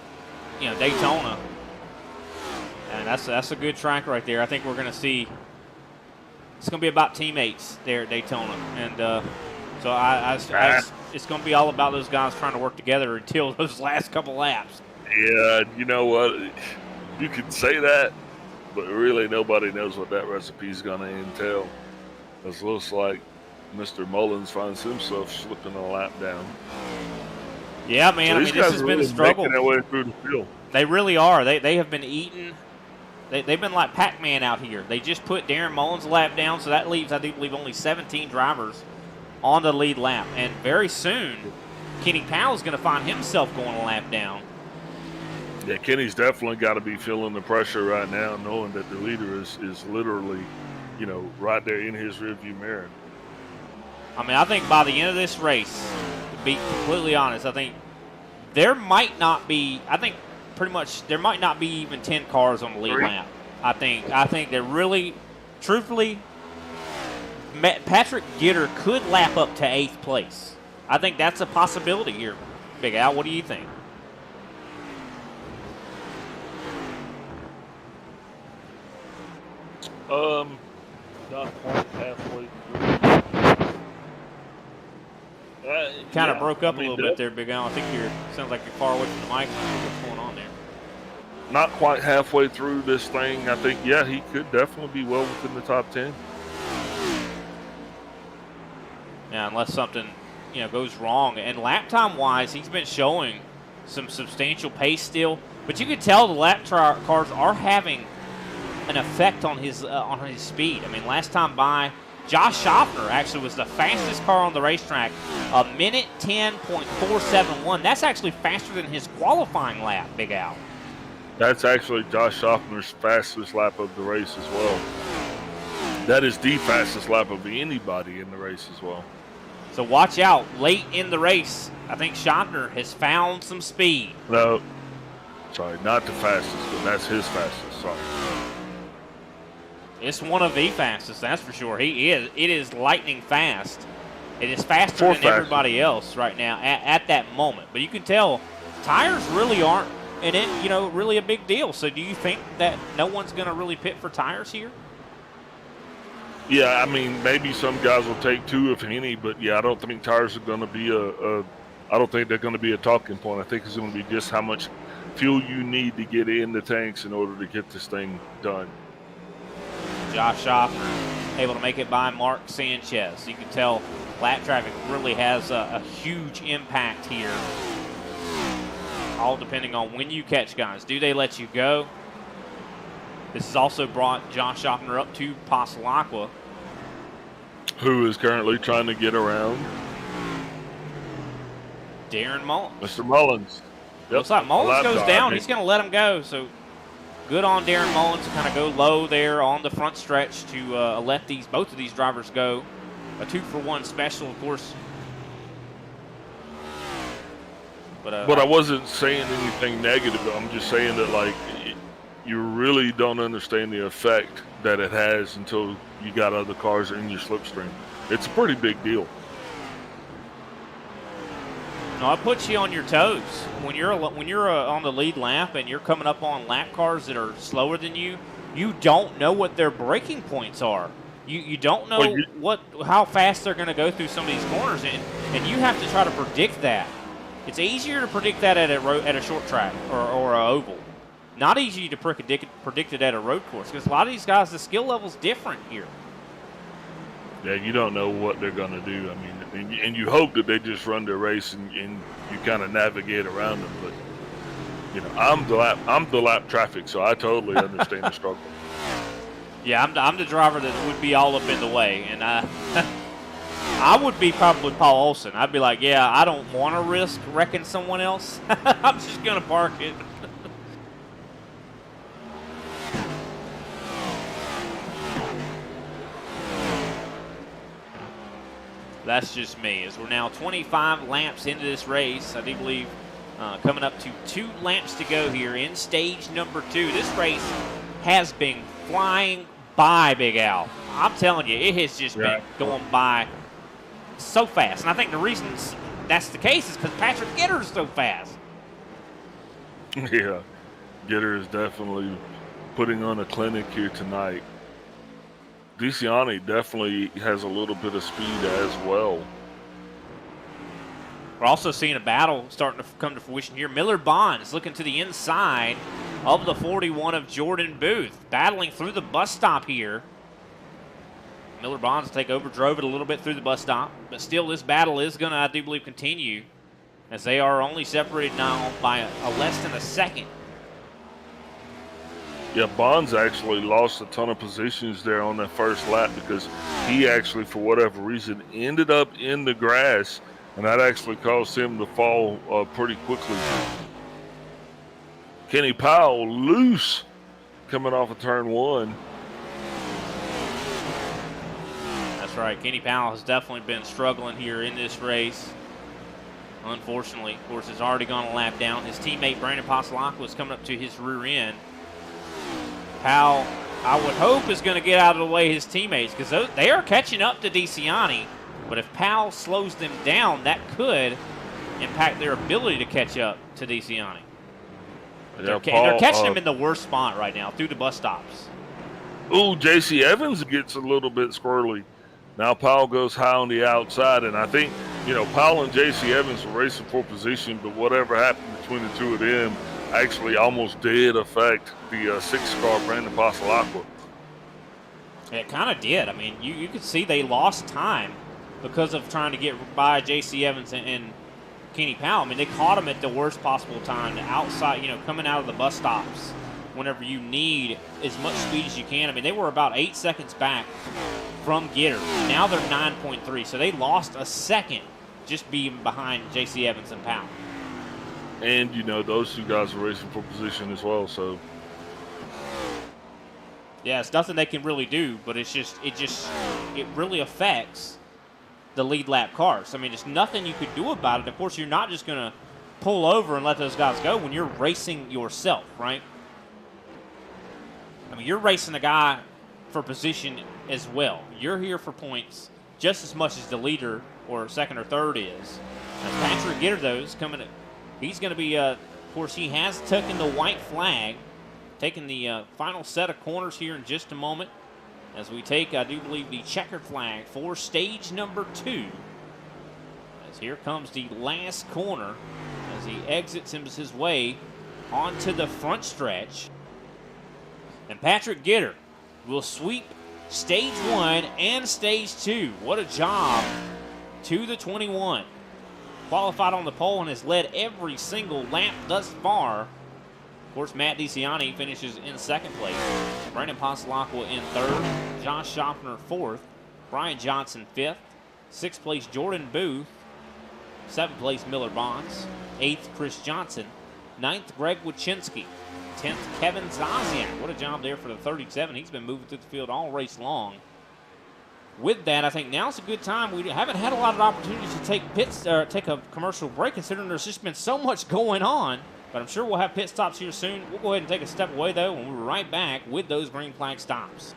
A: Daytona. And that's a good track right there. I think we're going to see, it's going to be about teammates there at Daytona. And so it's going to be all about those guys trying to work together until those last couple laps.
B: Yeah, you know what? You can say that, but really nobody knows what that recipe is going to entail. It looks like Mr. Mullins finds himself slipping a lap down.
A: Yeah, man.
B: So
A: I mean, this has been a struggle.
B: Making their way through the field.
A: They really are. They have been eating. They've been like Pac-Man out here. They just put Darren Mullins' lap down, so that leaves, I do believe, only 17 drivers on the lead lap. And very soon, Kenny Powell's going to find himself going a lap down.
B: Yeah, Kenny's definitely got to be feeling the pressure right now, knowing that the leader is literally, right there in his rearview mirror.
A: I mean, I think by the end of this race, to be completely honest, I think there might not be. I think pretty much there might not be even 10 cars on the lead lap. I think they're really, truthfully, Patrick Gitter could lap up to 8th place. I think that's a possibility here. Big Al, what do you think?
B: Not quite halfway through.
A: Kind of broke up a little bit there, Big Al. I think sounds like you're far away from the mic. What's going on there?
B: Not quite halfway through this thing. I think, yeah, he could definitely be well within the top 10.
A: Yeah, unless something, goes wrong. And lap time wise, he's been showing some substantial pace still. But you can tell the lap cars are having an effect on his speed. I mean, last time by, Josh Schaffner actually was the fastest car on the racetrack, a minute 10.471. That's actually faster than his qualifying lap, Big Al.
B: That's actually Josh Schaffner's fastest lap of the race as well. That is the fastest lap of anybody in the race as well.
A: So watch out. Late in the race, I think Schaffner has found some speed.
B: No, sorry, not the fastest, but that's his fastest. Sorry.
A: It's one of the fastest, that's for sure. It is lightning fast. It is faster than everybody else right now at that moment. But you can tell tires really aren't, really a big deal. So do you think that no one's going to really pit for tires here?
B: Yeah, I mean, maybe some guys will take 2 if any, but yeah, I don't think tires are going to be I don't think they're going to be a talking point. I think it's going to be just how much fuel you need to get in the tanks in order to get this thing done.
A: Josh Schaffner able to make it by Mark Sanchez. You can tell lap traffic really has a huge impact here. All depending on when you catch guys. Do they let you go? This has also brought Josh Schaffner up to Pasalacqua,
B: who is currently trying to get around
A: Darren Mullins.
B: Mr. Mullins.
A: Yep. Looks like Mullins goes down. He's going to let him go. So good on Darren Mullins to kind of go low there on the front stretch to let both of these drivers go. A 2-for-1 special, of course. But
B: I wasn't saying anything negative. I'm just saying that, you really don't understand the effect that it has until you got other cars in your slipstream. It's a pretty big deal.
A: No, it puts you on your toes when you're on the lead lap and you're coming up on lap cars that are slower than you. You don't know what their braking points are. You don't know how fast they're going to go through some of these corners, and you have to try to predict that. It's easier to predict that at a short track or a oval. Not easy to predict it at a road course because a lot of these guys, the skill level's different here.
B: Yeah, you don't know what they're going to do. I mean, and you hope that they just run their race and you kind of navigate around them. But I'm the lap traffic, so I totally understand the struggle.
A: Yeah, I'm the driver that would be all up in the way, and I would be probably Paul Olsen. I'd be like, yeah, I don't want to risk wrecking someone else. I'm just gonna park it. That's just me. As we're now 25 laps into this race, I do believe coming up to 2 laps to go here in stage number 2. This race has been flying by, Big Al. I'm telling you, it has just been going by so fast. And I think the reason that's the case is because Patrick Gitter is so fast.
B: Yeah, Gitter is definitely putting on a clinic here tonight. DeCiani definitely has a little bit of speed as well.
A: We're also seeing a battle starting to come to fruition here. Miller Bonds looking to the inside of the 41 of Jordan Booth, battling through the bus stop here. Miller Bonds drove it a little bit through the bus stop, but still this battle is going to, I do believe, continue as they are only separated now by a less than a second.
B: Yeah, Bonds actually lost a ton of positions there on that first lap because he actually, for whatever reason, ended up in the grass, and that actually caused him to fall pretty quickly. Kenny Powell loose coming off of turn 1.
A: That's right. Kenny Powell has definitely been struggling here in this race. Unfortunately, of course, has already gone a lap down. His teammate Brandon Pasalakwa was coming up to his rear end. Powell, I would hope, is going to get out of the way of his teammates because they are catching up to DeCiani. But if Powell slows them down, that could impact their ability to catch up to DeCiani.
B: Yeah,
A: They're catching him in the worst spot right now through the bus stops.
B: Ooh, J.C. Evans gets a little bit squirrely. Now Powell goes high on the outside, and I think, Powell and J.C. Evans were racing for position, but whatever happened between the two of them actually almost did affect the 6-car Brandon Pasalakwa.
A: It kind of did. I mean, you could see they lost time because of trying to get by J.C. Evans and Kenny Powell. I mean, they caught him at the worst possible time, the outside, coming out of the bus stops whenever you need as much speed as you can. I mean, they were about 8 seconds back from Gitter. Now they're 9.3, so they lost a second just being behind J.C. Evans and Powell.
B: And, those two guys are racing for position as well, so.
A: Yeah, it's nothing they can really do, but it really affects the lead lap cars. I mean, there's nothing you could do about it. Of course, you're not just going to pull over and let those guys go when you're racing yourself, right? I mean, you're racing a guy for position as well. You're here for points just as much as the leader or second or third is. As Patrick Gitter, though, is coming in. He's going to be, of course, he has taken the white flag, taking the final set of corners here in just a moment. As we take, I do believe, the checkered flag for stage number 2. As here comes the last corner as he exits his way onto the front stretch. And Patrick Gitter will sweep stage 1 and stage 2. What a job to the 21. Qualified on the pole and has led every single lap thus far. Of course, Matt DeCiani finishes in second place. Brandon Pasalakwa in third. Josh Schaffner fourth. Brian Johnson fifth. Sixth place, Jordan Booth. Seventh place, Miller Bonds. Eighth, Chris Johnson. Ninth, Greg Wachinski. 10th, Kevin Zazian. What a job there for the 37. He's been moving through the field all race long. With that, I think now's a good time. We haven't had a lot of opportunities to take a commercial break, considering there's just been so much going on. But I'm sure we'll have pit stops here soon. We'll go ahead and take a step away, though, and we'll be right back with those green flag stops.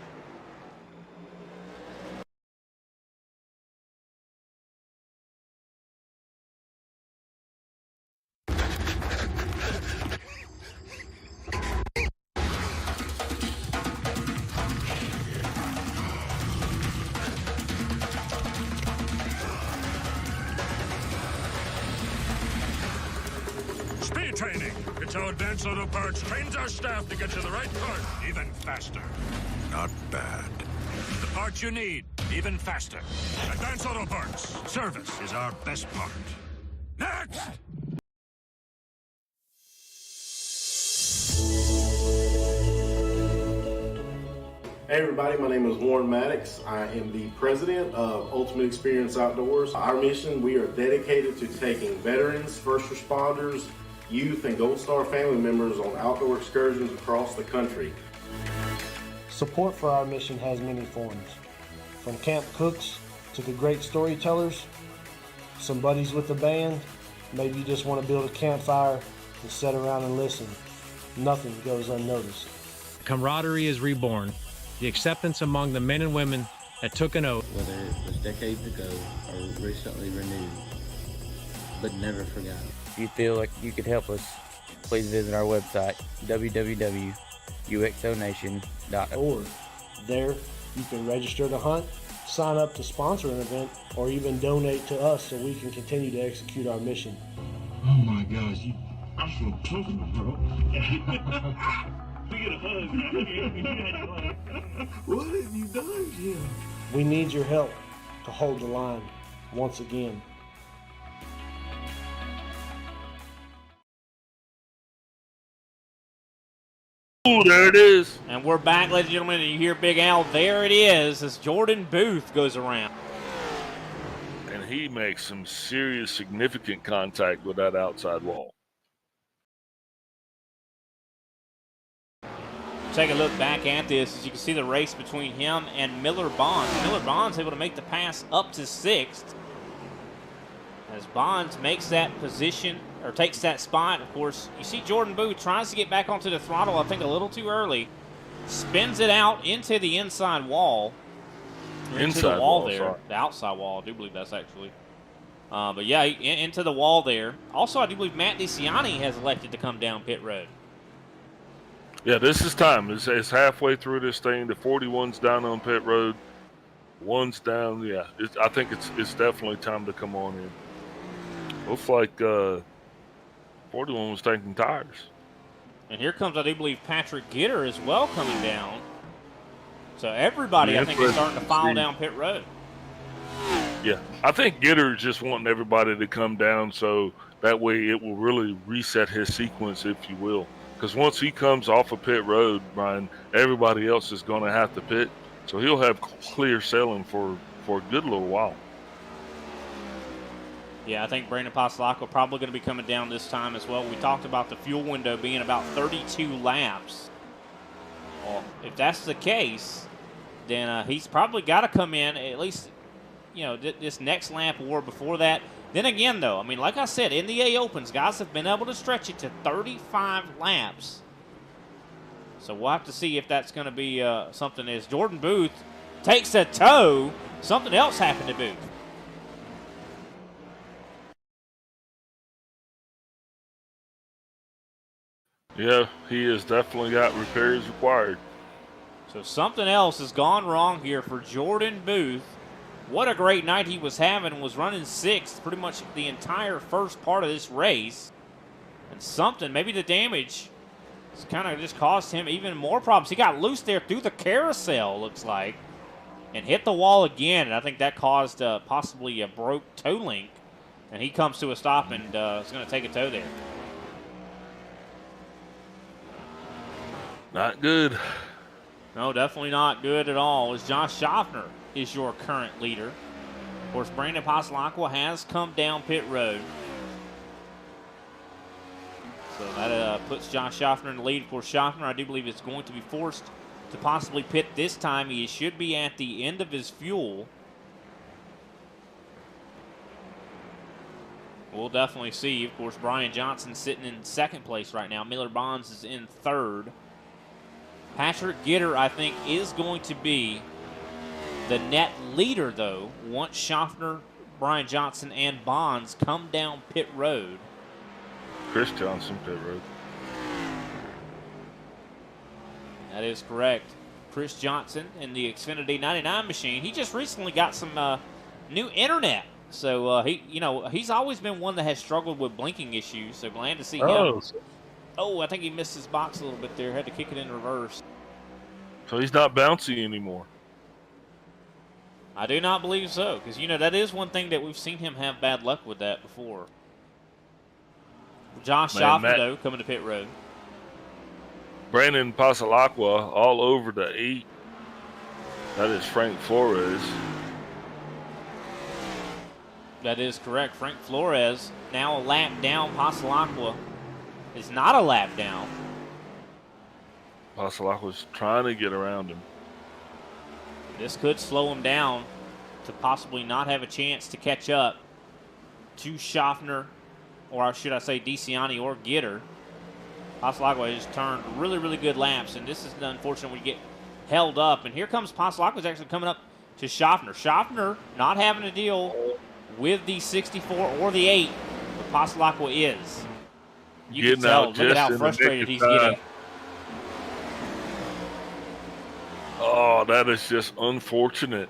D: Speed training. It's how Advanced Auto Parts trains our staff to get you the right part even faster. Not bad. The parts you need even faster. Advanced Auto Parts. Service is our best part. Next!
E: Hey everybody, my name is Warren Maddox. I am the president of Ultimate Experience Outdoors. Our mission, we are dedicated to taking veterans, first responders, youth, and Gold Star family members on outdoor excursions across the country.
F: Support for our mission has many forms, from camp cooks to the great storytellers, some buddies with the band, maybe you just want to build a campfire and sit around and listen. Nothing goes unnoticed.
G: Camaraderie is reborn. The acceptance among the men and women that took an oath.
H: Whether it was decades ago or recently renewed, but never forgotten.
I: If you feel like you could help us, please visit our website, www.uxonation.org.
F: There, you can register to hunt, sign up to sponsor an event, or even donate to us so we can continue to execute our mission.
J: Oh my gosh, I feel comfortable, bro. We get a hug, man. What have you done here?
F: We need your help to hold the line once again.
B: Ooh, there it is.
A: And we're back, ladies and gentlemen, and you hear Big Al. There it is as Jordan Booth goes around.
B: And he makes some serious, significant contact with that outside wall.
A: Take a look back at this as you can see the race between him and Miller Bonds. Miller Bonds able to make the pass up to 6th. As Bonds makes that position, or takes that spot, of course, you see Jordan Booth tries to get back onto the throttle, I think a little too early. Spins it out into the inside wall. Into the wall there. Sorry. The outside wall, I do believe that's actually. But yeah, into the wall there. Also, I do believe Matt DeCiani has elected to come down pit road.
B: Yeah, this is time. It's halfway through this thing. The 41's down on pit road. One's down. Yeah, I think it's definitely time to come on in. Looks like 41 was taking tires.
A: And here comes, I do believe, Patrick Gitter as well coming down. So everybody, I think, is starting to file down pit road.
B: Yeah, I think Gitter is just wanting everybody to come down so that way it will really reset his sequence, if you will. Because once he comes off of pit road, Brian, everybody else is going to have to pit. So he'll have clear sailing for a good little while.
A: Yeah, I think Brandon Pasalako probably going to be coming down this time as well. We talked about the fuel window being about 32 laps. Well, if that's the case, then he's probably got to come in at least, you know, this next lap or before that. Then again, though, I mean, like I said, in the A Opens, guys have been able to stretch it to 35 laps. So we'll have to see if that's going to be something as Jordan Booth takes a tow. Something else happened to Booth.
B: Yeah, he has definitely got repairs required.
A: So something else has gone wrong here for Jordan Booth. What a great night he was having. Was running 6th pretty much the entire first part of this race. And something, maybe the damage, has kind of just caused him even more problems. He got loose there through the carousel, looks like, and hit the wall again. And I think that caused possibly a broke toe link. And he comes to a stop and is going to take a tow there.
B: Not good.
A: No, definitely not good at all. As Josh Schaffner is your current leader. Of course, Brandon Pasalako has come down pit road. So that puts Josh Schaffner in the lead. Of course, Schaffner, I do believe, is going to be forced to possibly pit this time. He should be at the end of his fuel. We'll definitely see. Of course, Brian Johnson sitting in 2nd place right now. Miller Bonds is in 3rd. Patrick Gitter, I think, is going to be the net leader, though, once Schaffner, Brian Johnson, and Bonds come down pit road.
B: Chris Johnson, pit road.
A: That is correct. Chris Johnson in the Xfinity 99 machine. He just recently got some new internet. So, he's always been one that has struggled with blinking issues. So, glad to see him. Oh, I think he missed his box a little bit there. Had to kick it in reverse.
B: So he's not bouncy anymore.
A: I do not believe so, because, that is one thing that we've seen him have bad luck with that before. Josh Schaffner, though, coming to pit road.
B: Brandon Pasalako all over the 8. That is Frank Flores.
A: That is correct. Frank Flores now a lap down. Pasalako is not a lap down.
B: Pasalako was trying to get around him.
A: This could slow him down to possibly not have a chance to catch up to Schaffner, or should I say DeCiani or Gitter. Pasalacqua has turned really, really good laps, and this is unfortunate when you get held up. And here comes Pasalacqua actually coming up to Schaffner. Schaffner not having to deal with the 64 or the 8, but Pasalacqua is. You can tell. Look at how frustrated he's getting.
B: Oh, that is just unfortunate.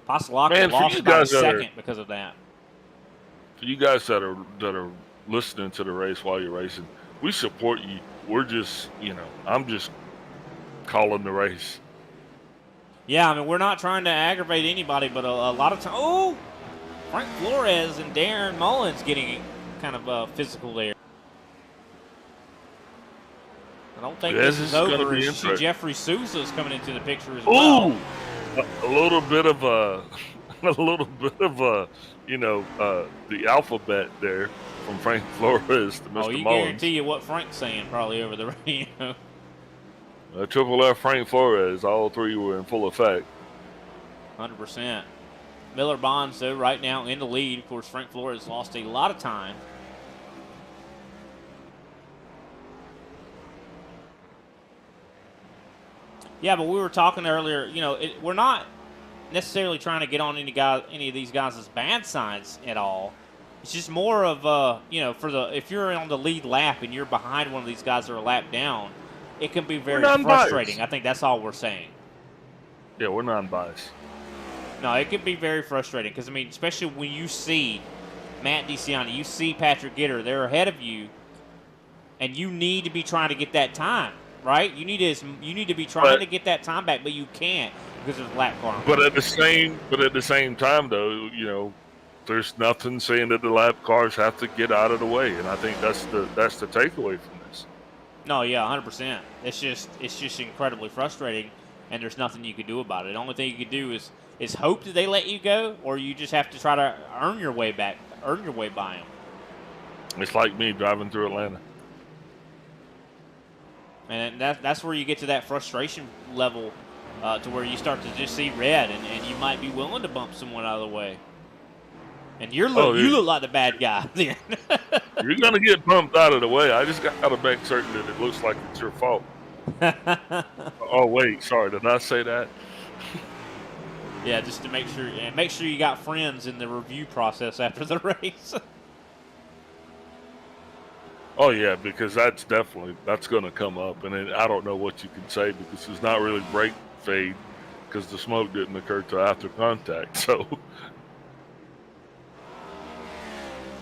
A: Pasalacqua lost about a second because of that.
B: For you guys that are listening to the race while you're racing, we support you. We're just, I'm just calling the race.
A: Yeah, I mean, we're not trying to aggravate anybody, but a lot of times, Frank Flores and Darren Mullins getting kind of physical there. I don't think this is over. And Jeffrey Sousa is coming into the picture as well.
B: A little bit of the alphabet there from Frank Flores to Mr. Mullins.
A: Guarantee you what Frank's saying probably over the radio.
B: Triple F Frank Flores, all three were in full effect.
A: 100%. Miller Bonds, though, right now in the lead. Of course, Frank Flores lost a lot of time. Yeah, but we were talking earlier, we're not necessarily trying to get on any of these guys' bad sides at all. It's just more of, if you're on the lead lap and you're behind one of these guys that are a lap down, it can be very frustrating. I think that's all we're saying.
B: Yeah, we're non-biased.
A: No, it can be very frustrating because, especially when you see Matt DeCiani, you see Patrick Gitter, they're ahead of you, and you need to be trying to get that time, right? You need to be trying to get that time back, but you can't because of the lap car.
B: But at the same time, though, there's nothing saying that the lap cars have to get out of the way, and I think that's the takeaway from this.
A: No, yeah, 100%. It's just incredibly frustrating, and there's nothing you can do about it. The only thing you can do is hope that they let you go, or you just have to try to earn your way by them.
B: It's like me driving through Atlanta.
A: And that's where you get to that frustration level to where you start to just see red, and you might be willing to bump someone out of the way. And you look like the bad guy then.
B: You're going to get bumped out of the way. I just got to make certain that it looks like it's your fault. Oh, wait. Sorry. Did I say that?
A: Yeah, just to make sure you got friends in the review process after the race.
B: Oh, yeah, because that's going to come up. And then I don't know what you can say because it's not really brake fade because the smoke didn't occur till after contact. So...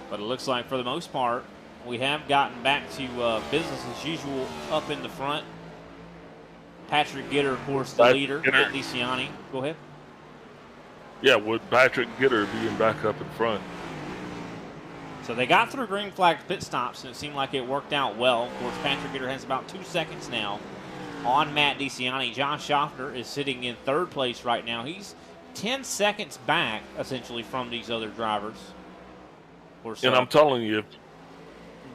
A: But it looks like, for the most part, we have gotten back to business as usual up in the front. Patrick Gitter, of course, the leader. Matt DeCiani. Go ahead.
B: Yeah, with Patrick Gitter being back up in front.
A: So they got through green flag pit stops, and it seemed like it worked out well. Of course, Patrick Gitter has about 2 seconds now on Matt DeCiani. Josh Schaffner is sitting in third place right now. He's 10 seconds back, essentially, from these other drivers.
B: And I'm telling you,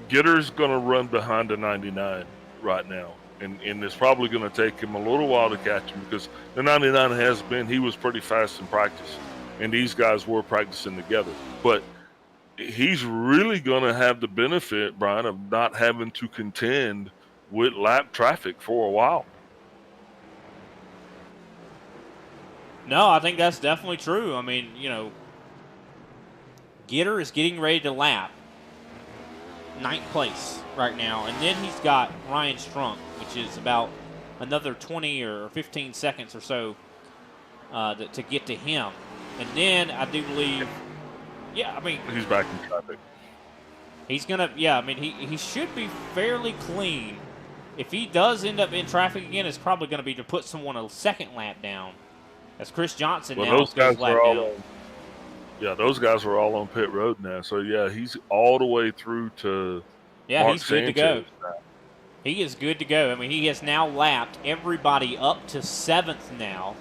B: Gitter's going to run behind the 99 right now. And it's probably going to take him a little while to catch him because the 99 he was pretty fast in practice. And these guys were practicing together. But he's really going to have the benefit, Brian, of not having to contend with lap traffic for a while.
A: No, I think that's definitely true. Gitter is getting ready to lap 9th place right now. And then he's got Ryan Strunk, which is about another 20 or 15 seconds or so to get to him. And then I do believe,
B: he's back in traffic.
A: He's going to, he should be fairly clean. If he does end up in traffic again, it's probably going to be to put someone a second lap down. As Chris Johnson now goes lap down.
B: Yeah, those guys are all on pit road now. So, yeah, he's all the way through to Mark
A: he's good
B: Sanchez
A: to go.
B: now.
A: He is good to go. He has now lapped everybody up to 7th now.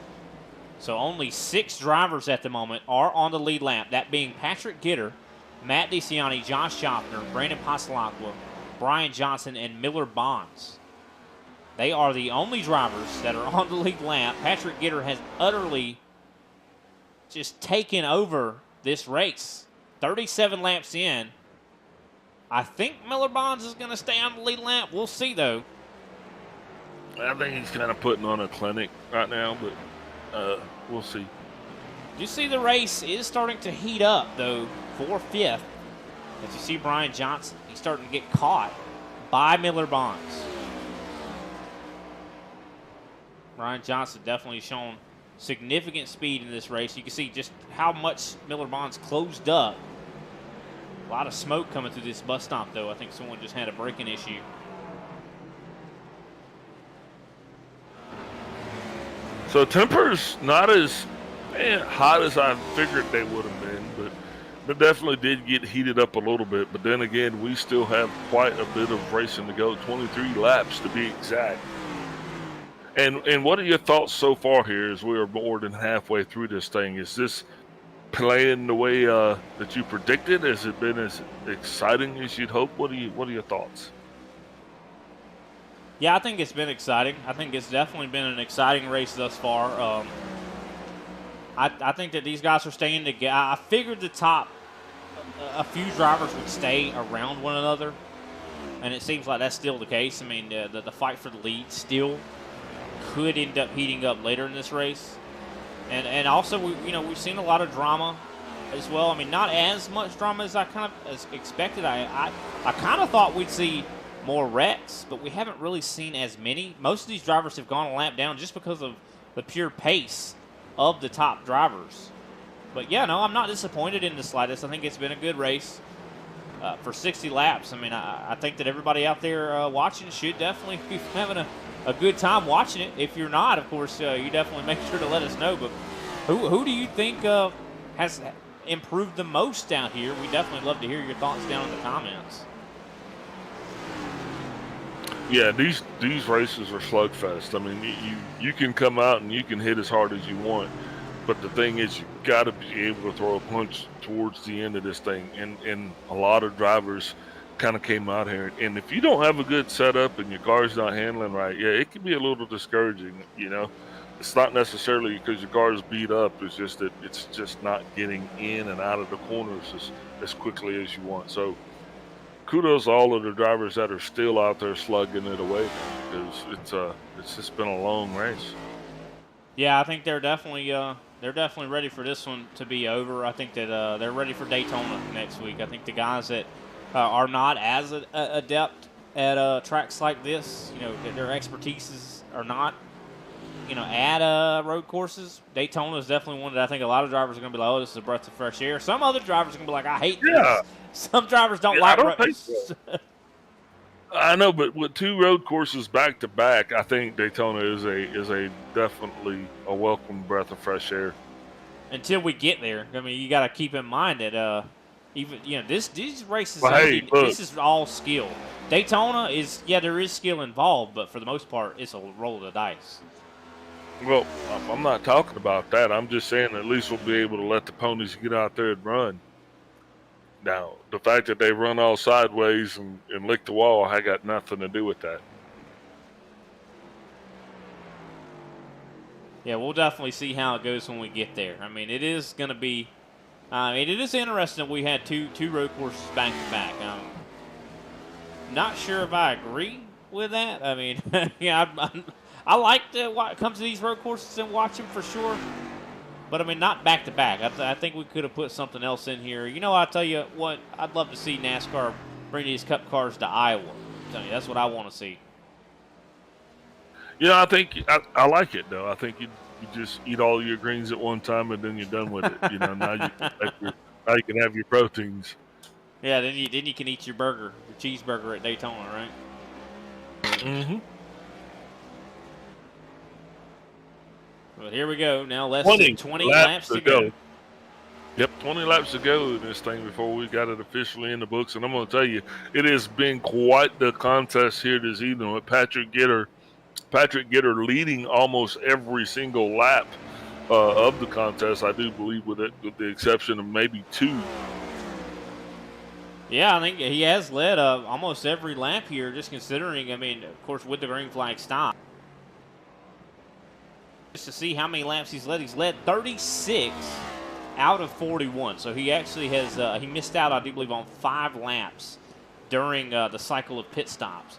A: So only 6 drivers at the moment are on the lead lap, that being Patrick Gitter, Matt DeCiani, Josh Schaffner, Brandon Pasalacqua, Brian Johnson, and Miller Bonds. They are the only drivers that are on the lead lap. Patrick Gitter has utterly just taken over this race. 37 laps in. I think Miller Bonds is going to stay on the lead lap. We'll see, though.
B: I think he's kind of putting on a clinic right now, but we'll see.
A: You see the race is starting to heat up, though, for 5th. As you see Brian Johnson, he's starting to get caught by Miller Bonds. Brian Johnson definitely shown significant speed in this race. You can see just how much Miller Bonds closed up. A lot of smoke coming through this bus stop, though. I think someone just had a braking issue.
B: So tempers not as hot as I figured they would have been, but they definitely did get heated up a little bit. But then again, we still have quite a bit of racing to go, 23 laps to be exact. And what are your thoughts so far here as we are more than halfway through this thing? Is this playing the way that you predicted? Has it been as exciting as you'd hope? What are your thoughts?
A: Yeah, I think it's been exciting. I think it's definitely been an exciting race thus far. I think that these guys are staying together. I figured the top, a few drivers would stay around one another, and it seems like that's still the case. I mean, the fight for the lead still could end up heating up later in this race. And also, we've seen a lot of drama as well. I mean, not as much drama as I kind of expected. I kind of thought we'd see more wrecks, but we haven't really seen as many. Most of these drivers have gone a lap down just because of the pure pace of the top drivers. But yeah, no, I'm not disappointed in the slightest. I think it's been a good race for 60 laps. I mean, I think that everybody out there watching should definitely be having a good time watching it. If you're not, of course, you definitely make sure to let us know. But who do you think has improved the most down here? We definitely love to hear your thoughts down in the comments.
B: Yeah, these races are slugfest. I mean, you can come out and you can hit as hard as you want, but the thing is, you got to be able to throw a punch towards the end of this thing. And a lot of drivers kind of came out here, and if you don't have a good setup and your car's not handling right, yeah, it can be a little discouraging. It's not necessarily because your car's beat up. It's just that it's just not getting in and out of the corners as quickly as you want. So kudos to all of the drivers that are still out there slugging it away, because it's just been a long race.
A: Yeah, I think they're definitely ready for this one to be over. I think that they're ready for Daytona next week. I think the guys that are not as adept at tracks like this, their expertises are not, at road courses. Daytona is definitely one that I think a lot of drivers are going to be like, oh, this is a breath of fresh air. Some other drivers are going to be like, I hate this. Some drivers don't like roads.
B: I know, but with 2 road courses back to back, I think Daytona is a definitely a welcome breath of fresh air.
A: Until we get there, I mean, you got to keep in mind that even these races, this is all skill. Daytona is there is skill involved, but for the most part, it's a roll of the dice.
B: Well, I'm not talking about that. I'm just saying at least we'll be able to let the ponies get out there and run. Now, the fact that they run all sideways and lick the wall, I got nothing to do with that.
A: Yeah, we'll definitely see how it goes when we get there. I mean, it is going to be it is interesting that we had two road courses back to back. Not sure if I agree with that. I mean, I like to come to these road courses and watch them for sure. But, I mean, not back to back. I think we could have put something else in here. I'll tell you what, I'd love to see NASCAR bring these Cup cars to Iowa. I'm telling you, that's what I want to see.
B: I think I like it, though. I think you just eat all your greens at one time and then you're done with it. Now you can have your proteins.
A: Yeah, then you can eat your burger, your cheeseburger at Daytona, right?
B: Mm-hmm.
A: Well, here we go. Now less than 20 laps to go.
B: Yep, 20 laps to go in this thing before we got it officially in the books. And I'm going to tell you, it has been quite the contest here this evening with Patrick Gitter leading almost every single lap of the contest, I do believe, with the exception of maybe 2.
A: Yeah, I think he has led almost every lap here, just considering, I mean, of course, with the green flag stop. Just to see how many laps he's led. He's led 36 out of 41. So he actually has he missed out, I do believe, on 5 laps during the cycle of pit stops.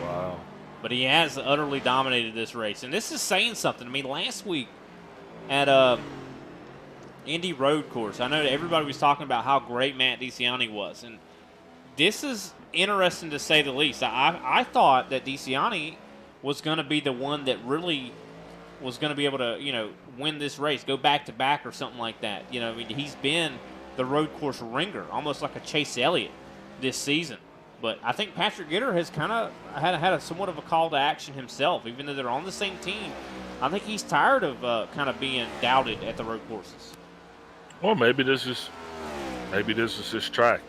B: Wow.
A: But he has utterly dominated this race. And this is saying something. I mean, last week at Indy Road Course, I know that everybody was talking about how great Matt DeCiani was. And this is interesting to say the least. I thought that DeCiani was going to be the one that really was going to be able to, win this race, go back-to-back or something like that. I mean, he's been the road course ringer, almost like a Chase Elliott this season. But I think Patrick Gitter has kind of had a somewhat of a call to action himself, even though they're on the same team. I think he's tired of kind of being doubted at the road courses.
B: Well, maybe this is his track,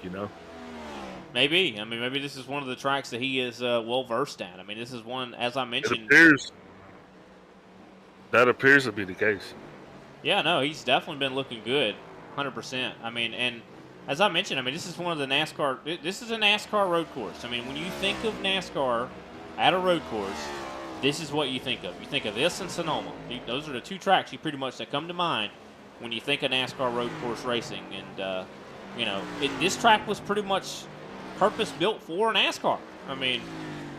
A: Maybe. I mean, maybe this is one of the tracks that he is well versed at. I mean, this is one, as I mentioned.
B: That appears to be the case.
A: Yeah, no, he's definitely been looking good, 100%. I mean, and as I mentioned, I mean, this is one of the NASCAR. This is a NASCAR road course. I mean, when you think of NASCAR at a road course, this is what you think of. You think of this and Sonoma. Those are the 2 tracks you pretty much that come to mind when you think of NASCAR road course racing. And this track was pretty much purpose built for NASCAR. I mean,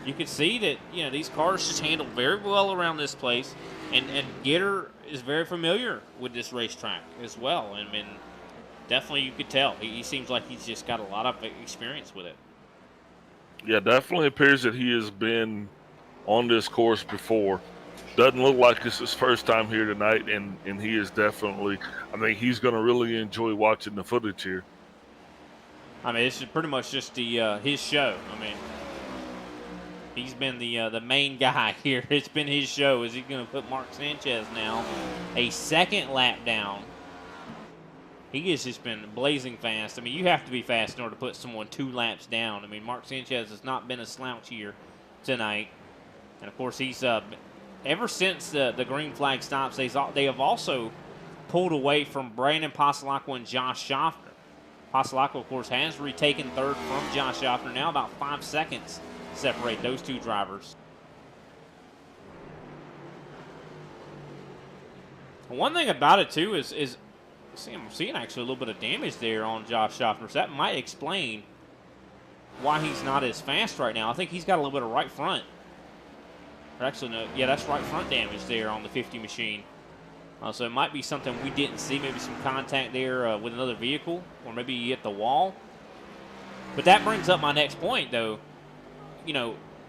A: you could see that these cars just handle very well around this place, and Gitter is very familiar with this racetrack as well. I mean, definitely you could tell he seems like he's just got a lot of experience with it.
B: Yeah, definitely appears that he has been on this course before. Doesn't look like it's his first time here tonight, and he is definitely. I mean, he's going to really enjoy watching the footage here.
A: I mean, this is pretty much just the his show. I mean, he's been the main guy here. It's been his show. Is he going to put Mark Sanchez now a second lap down? He has just been blazing fast. I mean, you have to be fast in order to put someone 2 laps down. I mean, Mark Sanchez has not been a slouch here tonight. And, of course, he's ever since the green flag stops, they have also pulled away from Brandon Pasalacqua and Josh Schaffner. Pasalacqua, of course, has retaken third from Josh Schaffner. Now about 5 seconds separate those 2 drivers. One thing about it, too, is I'm seeing actually a little bit of damage there on Josh Schaffner. So that might explain why he's not as fast right now. I think he's got a little bit of right front. Or actually, no, yeah, that's right front damage there on the 50 machine. So it might be something we didn't see, maybe some contact there with another vehicle, or maybe he hit the wall. But that brings up my next point, though.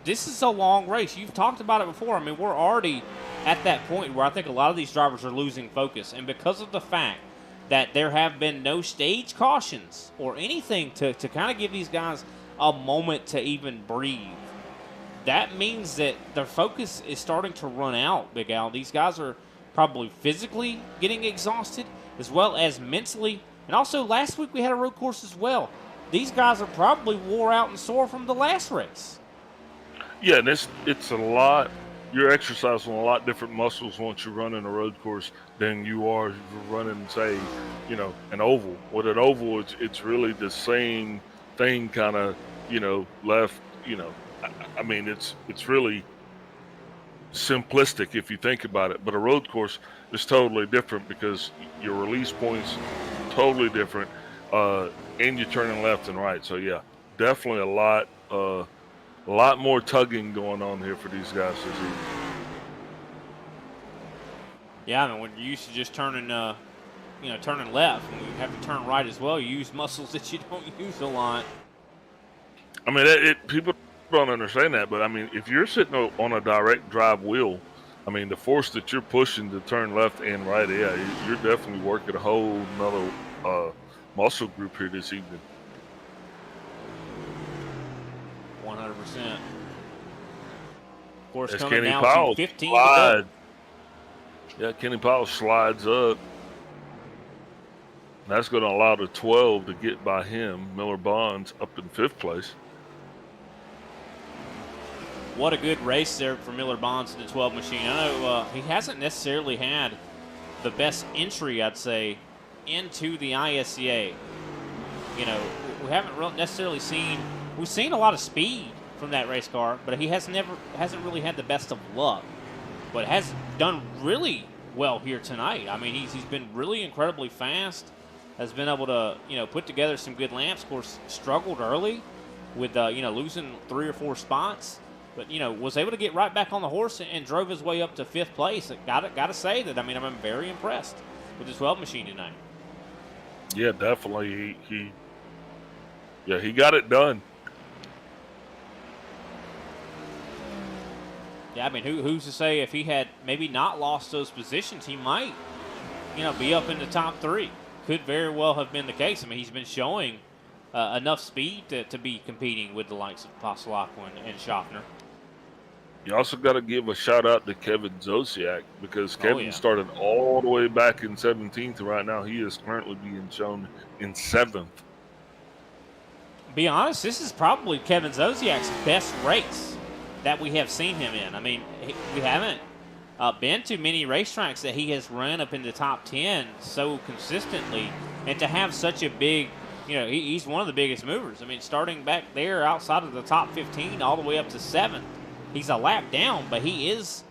A: This is a long race. You've talked about it before. I mean, we're already at that point where I think a lot of these drivers are losing focus. And because of the fact that there have been no stage cautions or anything to kind of give these guys a moment to even breathe, that means that their focus is starting to run out, Big Al. These guys are probably physically getting exhausted as well as mentally. And also last week we had a road course as well. These guys are probably wore out and sore from the last race.
B: Yeah, and it's a lot. You're exercising a lot different muscles once you're running a road course than you are running, say, an oval. With an oval, it's really the same thing, kind of, left. I mean, it's really simplistic if you think about it. But a road course is totally different because your release points totally different, and you're turning left and right. So yeah, definitely a lot more tugging going on here for these guys this evening.
A: Yeah, I mean, when you're used to just turning, turning left, when you have to turn right as well, you use muscles that you don't use a lot.
B: I mean, people don't understand that, but I mean, if you're sitting on a direct drive wheel, I mean, the force that you're pushing to turn left and right, yeah, you're definitely working a whole nother muscle group here this evening.
A: 100%. Of course,
B: as
A: coming
B: Kenny
A: down
B: Powell
A: to 15 to go.
B: Yeah, Kenny Powell slides up. That's going to allow the 12 to get by him. Miller Bonds up in 5th place.
A: What a good race there for Miller Bonds in the 12 machine. I know he hasn't necessarily had the best entry, I'd say, into the ISCA. We haven't necessarily seen. We've seen a lot of speed from that race car, but he hasn't really had the best of luck. But has done really well here tonight. I mean, he's been really incredibly fast, has been able to, put together some good laps. Of course, struggled early with, losing 3 or 4 spots, but, was able to get right back on the horse and drove his way up to 5th place. Got to say that, I mean, I'm very impressed with his 12 machine tonight.
B: Yeah, definitely. He got it done.
A: Yeah, I mean, who's to say if he had maybe not lost those positions, he might, be up in the top 3. Could very well have been the case. I mean, he's been showing enough speed to be competing with the likes of Passalacqua and Schaffner.
B: You also got to give a shout out to Kevin Zosiak, because Kevin started all the way back in 17th, and right now he is currently being shown in 7th.
A: Be honest, this is probably Kevin Zosiak's best race that we have seen him in. I mean, we haven't been to many racetracks that he has run up in the top 10 so consistently, and to have such a big, he's one of the biggest movers. I mean, starting back there outside of the top 15 all the way up to 7th. He's a lap down, but he is,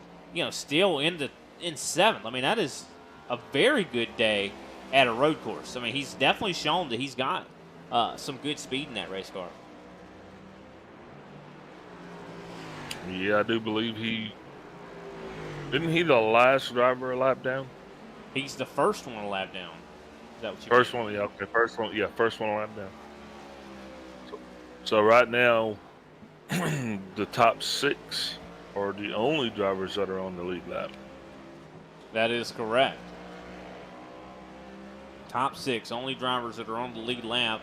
A: still in 7th. I mean, that is a very good day at a road course. I mean, he's definitely shown that he's got some good speed in that race car.
B: Yeah, I do believe isn't he the last driver a lap down?
A: He's the first one a lap down. Is that what you
B: First
A: mean?
B: one, yeah, okay. First one a lap down. So right now, the top 6 are the only drivers that are on the lead lap.
A: That is correct. Top 6, only drivers that are on the lead lap.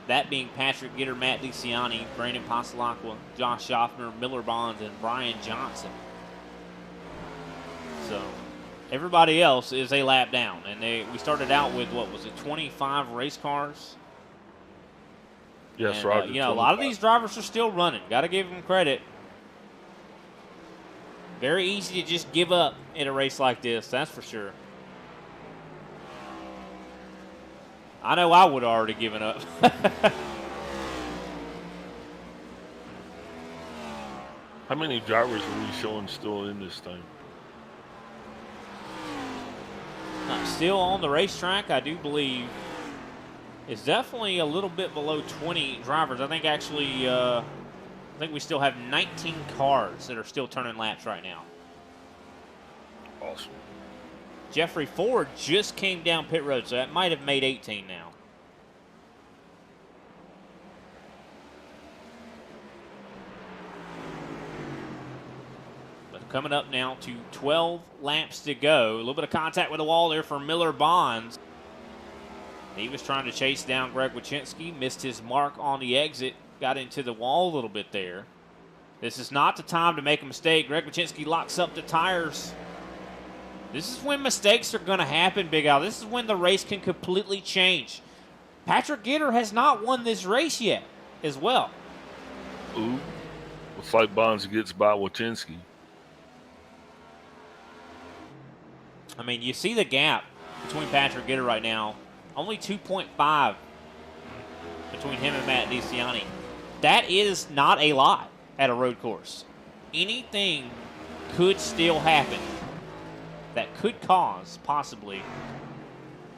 A: That being Patrick Gitter, Matt DeCiani, Brandon Passalacqua, Josh Schaffner, Miller Bonds, and Brian Johnson. So everybody else is a lap down. And we started out with, 25 race cars?
B: Yes,
A: and,
B: Roger.
A: a lot of these drivers are still running. Got to give them credit. Very easy to just give up in a race like this, that's for sure. I know I would have already given up.
B: How many drivers are we showing still in this thing?
A: Still on the racetrack, I do believe. It's definitely a little bit below 20 drivers. I think actually, we still have 19 cars that are still turning laps right now.
B: Awesome.
A: Jeffrey Ford just came down pit road, so that might have made 18 now. But coming up now to 12 laps to go. A little bit of contact with the wall there for Miller Bonds. He was trying to chase down Greg Wyszynski, missed his mark on the exit, got into the wall a little bit there. This is not the time to make a mistake. Greg Wyszynski locks up the tires. This is when mistakes are going to happen, Big Al. This is when the race can completely change. Patrick Gitter has not won this race yet as well.
B: Ooh. Looks like Bonds gets by Wyszynski.
A: I mean, you see the gap between Patrick Gitter right now. Only 2.5 between him and Matt DeCiani. That is not a lot at a road course. Anything could still happen that could cause, possibly,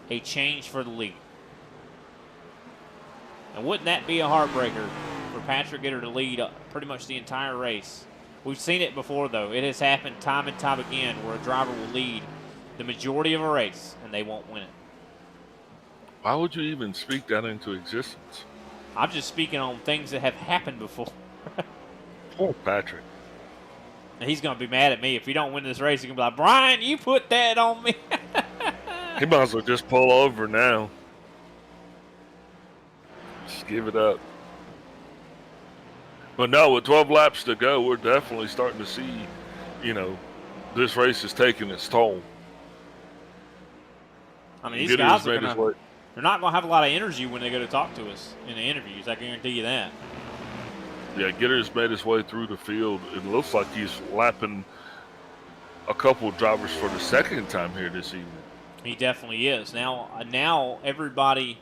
A: a change for the lead. And wouldn't that be a heartbreaker for Patrick Gitter to lead pretty much the entire race? We've seen it before, though. It has happened time and time again where a driver will lead the majority of a race and they won't win it.
B: Why would you even speak that into existence?
A: I'm just speaking on things that have happened before.
B: Poor Patrick.
A: And he's going to be mad at me. If we don't win this race, he's going to be like, Brian, you put that on me.
B: He might as well just pull over now. Just give it up. But no, with 12 laps to go, we're definitely starting to see, this race is taking its toll.
A: I mean, these guys are going to... They're not going to have a lot of energy when they go to talk to us in the interviews. I guarantee you that.
B: Yeah, Gitter's made his way through the field. It looks like he's lapping a couple of drivers for the second time here this evening.
A: He definitely is. Now everybody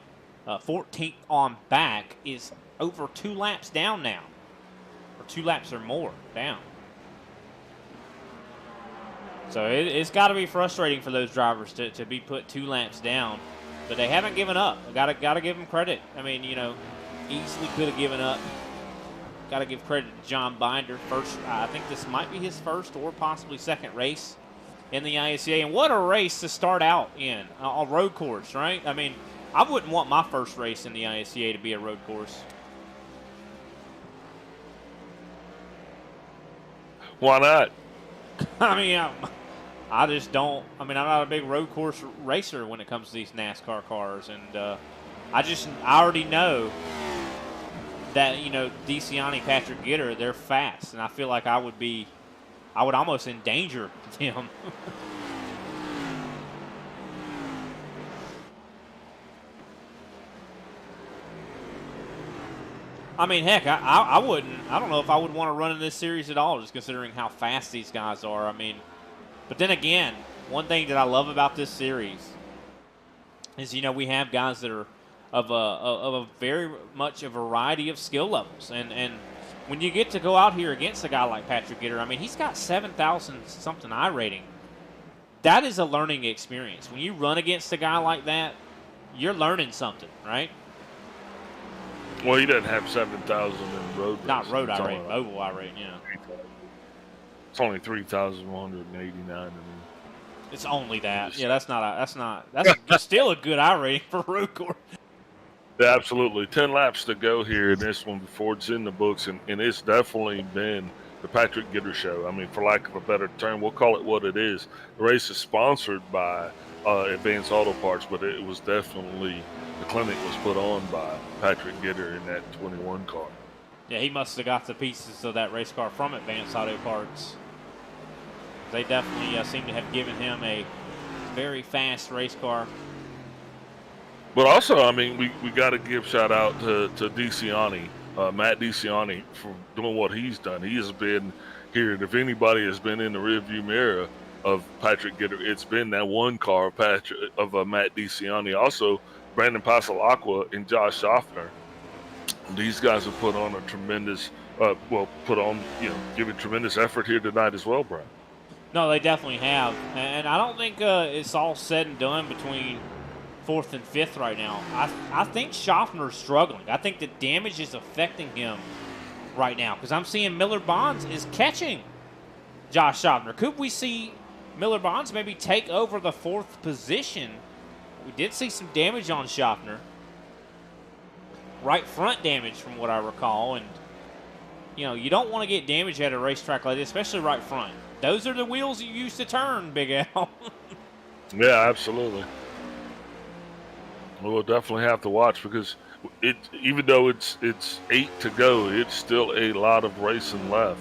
A: 14th on back is over 2 laps down now. Or 2 laps or more down. So it's got to be frustrating for those drivers to be put 2 laps down, but they haven't given up. Got to give them credit. I mean, you know, easily could have given up. Got to give credit to John Binder. First, I think this might be his first or possibly second race in the ISCA, and what a race to start out in a road course, right? I mean, I wouldn't want my first race in the ISCA to be a road course.
B: Why not?
A: I mean, I just don't. I mean, I'm not a big road course racer when it comes to these NASCAR cars, and I already know that, you know, DeCiani, Patrick Gitter, they're fast, and I feel like I would almost endanger them. I mean, heck, I wouldn't. I don't know if I would want to run in this series at all, just considering how fast these guys are. I mean, but then again, one thing that I love about this series is, you know, we have guys that are of a very much a variety of skill levels, and when you get to go out here against a guy like Patrick Gitter, I mean, he's got 7,000 something I rating. That is a learning experience. When you run against a guy like that, you're learning something, right?
B: Well, he doesn't have 7,000 in road.
A: Not road I rate, mobile I rate, yeah.
B: It's only 3,189.
A: It's only that. Yeah, that's still a good I rating for road course.
B: Yeah, absolutely. 10 laps to go here in this one before it's in the books, and it's definitely been the Patrick Gitter show. I mean, for lack of a better term, we'll call it what it is. The race is sponsored by Advanced Auto Parts, but it was definitely, the clinic was put on by Patrick Gitter in that 21 car.
A: Yeah, he must have got the pieces of that race car from Advanced Auto Parts. They definitely seem to have given him a very fast race car.
B: But also, I mean, we got to give shout out to DeCiani, Matt DeCiani, for doing what he's done. He has been here. And if anybody has been in the rearview mirror of Patrick Gitter, it's been that one car of Matt DeCiani. Also, Brandon Pasalacqua and Josh Schaffner. These guys have put on a tremendous, given tremendous effort here tonight as well, Brian.
A: No, they definitely have. And I don't think it's all said and done between 4th and 5th right now. I think Schaffner's struggling. I think the damage is affecting him right now, because I'm seeing Miller Bonds is catching Josh Schaffner. Could we see Miller Bonds maybe take over the 4th position? We did see some damage on Schaffner. Right front damage from what I recall, and you know, you don't want to get damage at a racetrack like this, especially right front. Those are the wheels you use to turn, Big Al.
B: Yeah, absolutely. We'll definitely have to watch, because even though it's 8 to go, it's still a lot of racing left.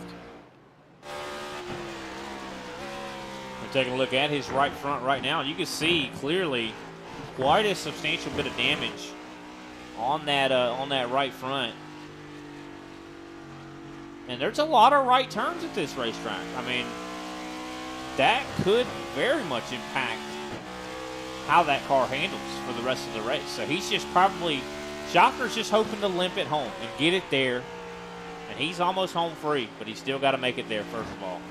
A: We're taking a look at his right front right now, and you can see clearly quite a substantial bit of damage on that right front. And there's a lot of right turns at this racetrack. I mean, that could very much impact how that car handles for the rest of the race. So he's just Schaffner's just hoping to limp it home and get it there. And he's almost home free, but he's still got to make it there first of all.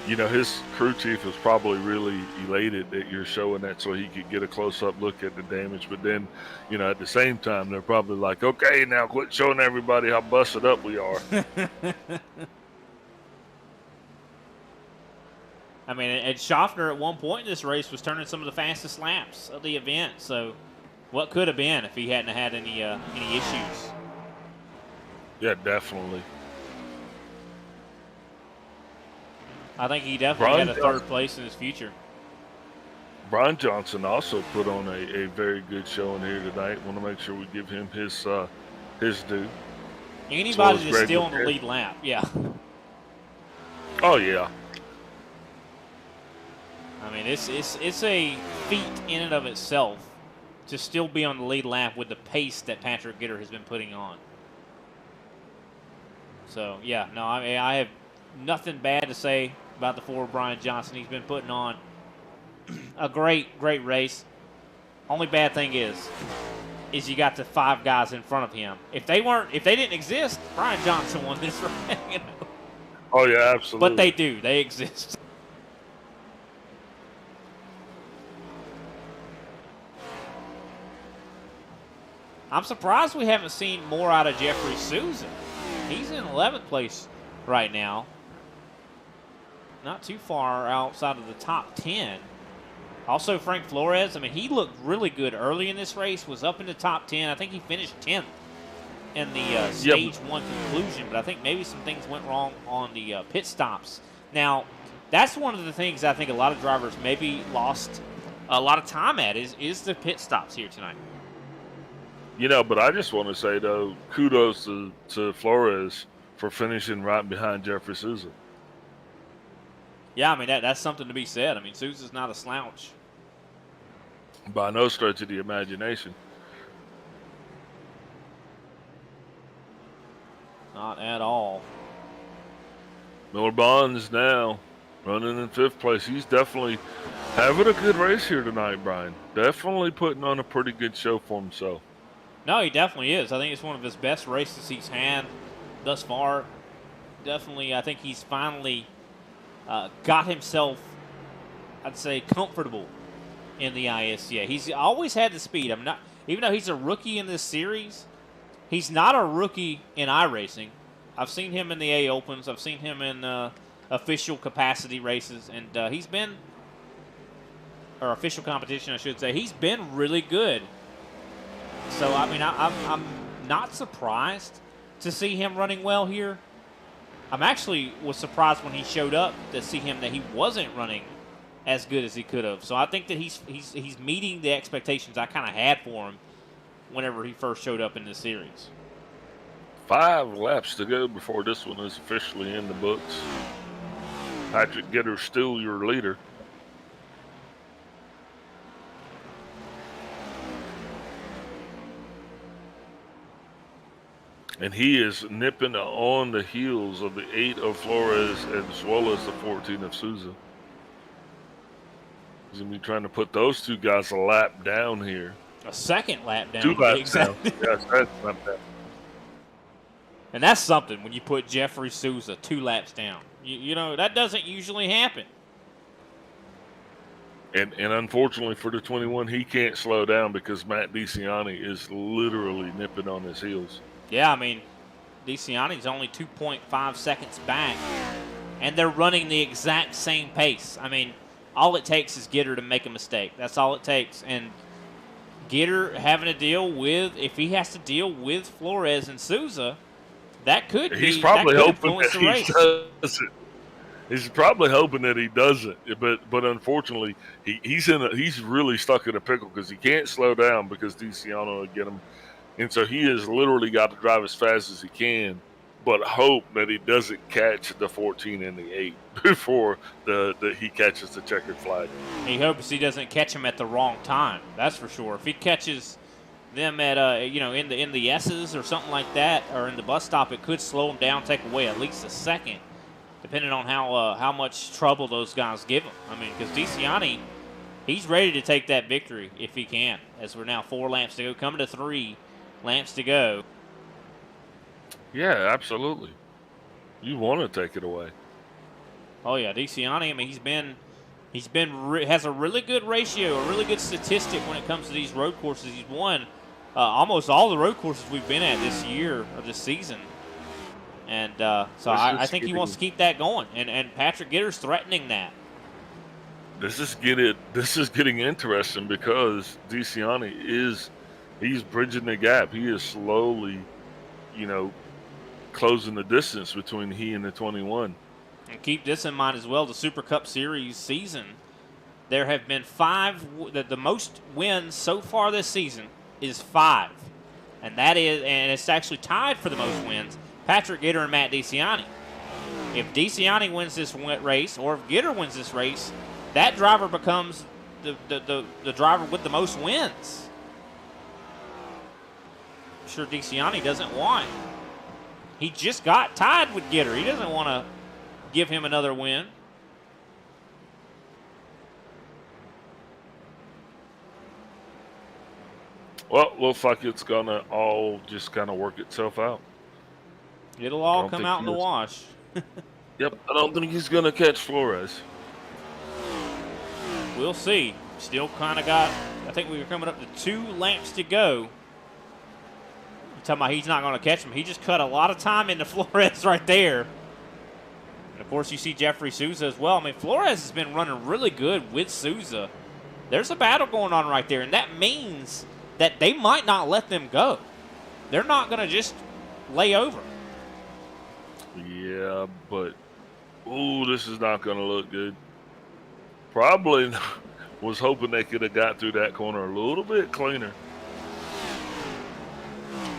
B: You know, his crew chief was probably really elated that you're showing that so he could get a close-up look at the damage. But then, you know, at the same time, they're probably like, okay, now quit showing everybody how busted up we are.
A: I mean, and Schaffner at one point in this race was turning some of the fastest laps of the event. So what could have been if he hadn't had any issues?
B: Yeah, definitely.
A: I think he definitely had a third place in his future.
B: Brian Johnson also put on a very good showing here tonight. Want to make sure we give him his due.
A: Anybody that's still on the lead lap, yeah.
B: Oh yeah.
A: I mean, it's a feat in and of itself to still be on the lead lap with the pace that Patrick Gitter has been putting on. So yeah, no, I mean, I have nothing bad to say about the forward Brian Johnson. He's been putting on a great race. Only bad thing is you got the 5 guys in front of him. If they didn't exist, Brian Johnson won this race. You know?
B: Oh yeah, absolutely.
A: But they do. They exist. I'm surprised we haven't seen more out of Jeffrey Souza. He's in 11th place right now. Not too far outside of the top 10. Also, Frank Flores, I mean, he looked really good early in this race, was up in the top 10. I think he finished 10th in the stage 1 conclusion, but I think maybe some things went wrong on the pit stops. Now, that's one of the things I think a lot of drivers maybe lost a lot of time at is the pit stops here tonight.
B: You know, but I just want to say, though, kudos to Flores for finishing right behind Jeffrey Souza.
A: Yeah, I mean, that's something to be said. I mean, Souza's not a slouch.
B: By no stretch of the imagination.
A: Not at all.
B: Miller Bonds now running in 5th place. He's definitely having a good race here tonight, Brian. Definitely putting on a pretty good show for himself.
A: No, he definitely is. I think it's one of his best races he's had thus far. Definitely, I think he's finally got himself, I'd say, comfortable in the ISCA. He's always had the speed. Even though he's a rookie in this series, he's not a rookie in iRacing. I've seen him in the A Opens. I've seen him in official capacity races, and he's been, or official competition, I should say. He's been really good. So, I mean, I'm not surprised to see him running well here. I'm actually was surprised when he showed up to see him that he wasn't running as good as he could have. So I think that he's meeting the expectations I kind of had for him whenever he first showed up in this series.
B: 5 laps to go before this one is officially in the books. Patrick Gitter's still your leader. And he is nipping on the heels of the 8 of Flores as well as the 14 of Souza. He's going to be trying to put those 2 guys a lap down here.
A: A second lap down.
B: 2 laps
A: exactly.
B: down. Yes, that's lap down.
A: And that's something when you put Jeffrey Souza 2 laps down. You know, that doesn't usually happen.
B: And unfortunately for the 21, he can't slow down because Matt DeCiani is literally nipping on his heels.
A: Yeah, I mean, DeCiani's only 2.5 seconds back, and they're running the exact same pace. I mean, all it takes is Gitter to make a mistake. That's all it takes. And Gitter having to deal with, if he has to deal with Flores and Souza, that could
B: He's probably hoping that
A: he
B: doesn't. He's probably hoping that he doesn't, but unfortunately, he's really stuck in a pickle because he can't slow down because DeCiani will get him. And so he has literally got to drive as fast as he can, but hope that he doesn't catch the 14 and the 8 before he catches the checkered flag.
A: He hopes he doesn't catch him at the wrong time. That's for sure. If he catches them at in the S's or something like that, or in the bus stop, it could slow him down, take away at least a second, depending on how much trouble those guys give him. I mean, because DeCiani, he's ready to take that victory if he can. As we're now 4 laps to go, coming to 3 laps to go.
B: Yeah, absolutely. You want to take it away.
A: Oh yeah, DeCiani. I mean, has a really good ratio, a really good statistic when it comes to these road courses. He's won almost all the road courses we've been at this year or this season, and so I think he wants to keep that going. And Patrick Gitter's threatening that.
B: This is getting interesting because DeCiani he's bridging the gap. He is slowly, closing the distance between he and the 21.
A: And keep this in mind as well, the Super Cup Series season, there have been 5, the most wins so far this season is 5. And it's actually tied for the most wins, Patrick Gitter and Matt DeCiani. If DeCiani wins this race, or if Gitter wins this race, that driver becomes the driver with the most wins. I'm sure DeCiani doesn't want. He just got tied with Gitter. He doesn't want to give him another win.
B: Well, looks like it's gonna all just kind of work itself out.
A: It'll all come out in the wash.
B: Yep, I don't think he's gonna catch Flores.
A: We'll see. Still kind of got, I think we were coming up to 2 laps to go You're talking about he's not going to catch him. He just cut a lot of time into Flores right there. And, of course, you see Jeffrey Souza as well. I mean, Flores has been running really good with Souza. There's a battle going on right there, and that means that they might not let them go. They're not going to just lay over.
B: Yeah, but, ooh, this is not going to look good. Probably was hoping they could have got through that corner a little bit cleaner.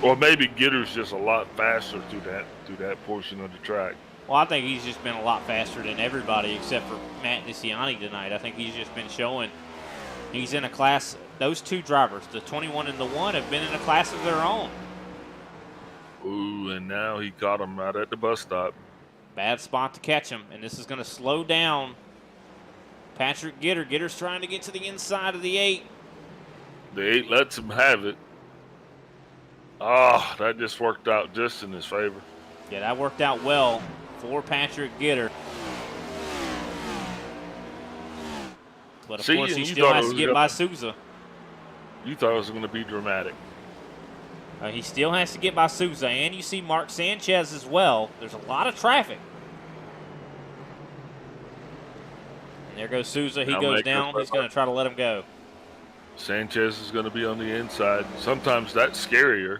B: Or maybe Gitter's just a lot faster through that portion of the track.
A: Well, I think he's just been a lot faster than everybody except for Matt DeCiani tonight. I think he's just been showing he's in a class. Those two drivers, the 21 and the 1, have been in a class of their own.
B: Ooh, and now he caught him right at the bus stop.
A: Bad spot to catch him, and this is going to slow down Patrick Gitter. Gitter's trying to get to the inside of the 8.
B: The 8 lets him have it. Oh, that just worked out just in his favor.
A: Yeah, that worked out well for Patrick Gitter. But, of course, he still has to get by Souza.
B: You thought it was going to be dramatic.
A: He still has to get by Souza, and you see Mark Sanchez as well. There's a lot of traffic. And there goes Souza. He goes down. He's going to try to let him go.
B: Sanchez is going to be on the inside. Sometimes that's scarier.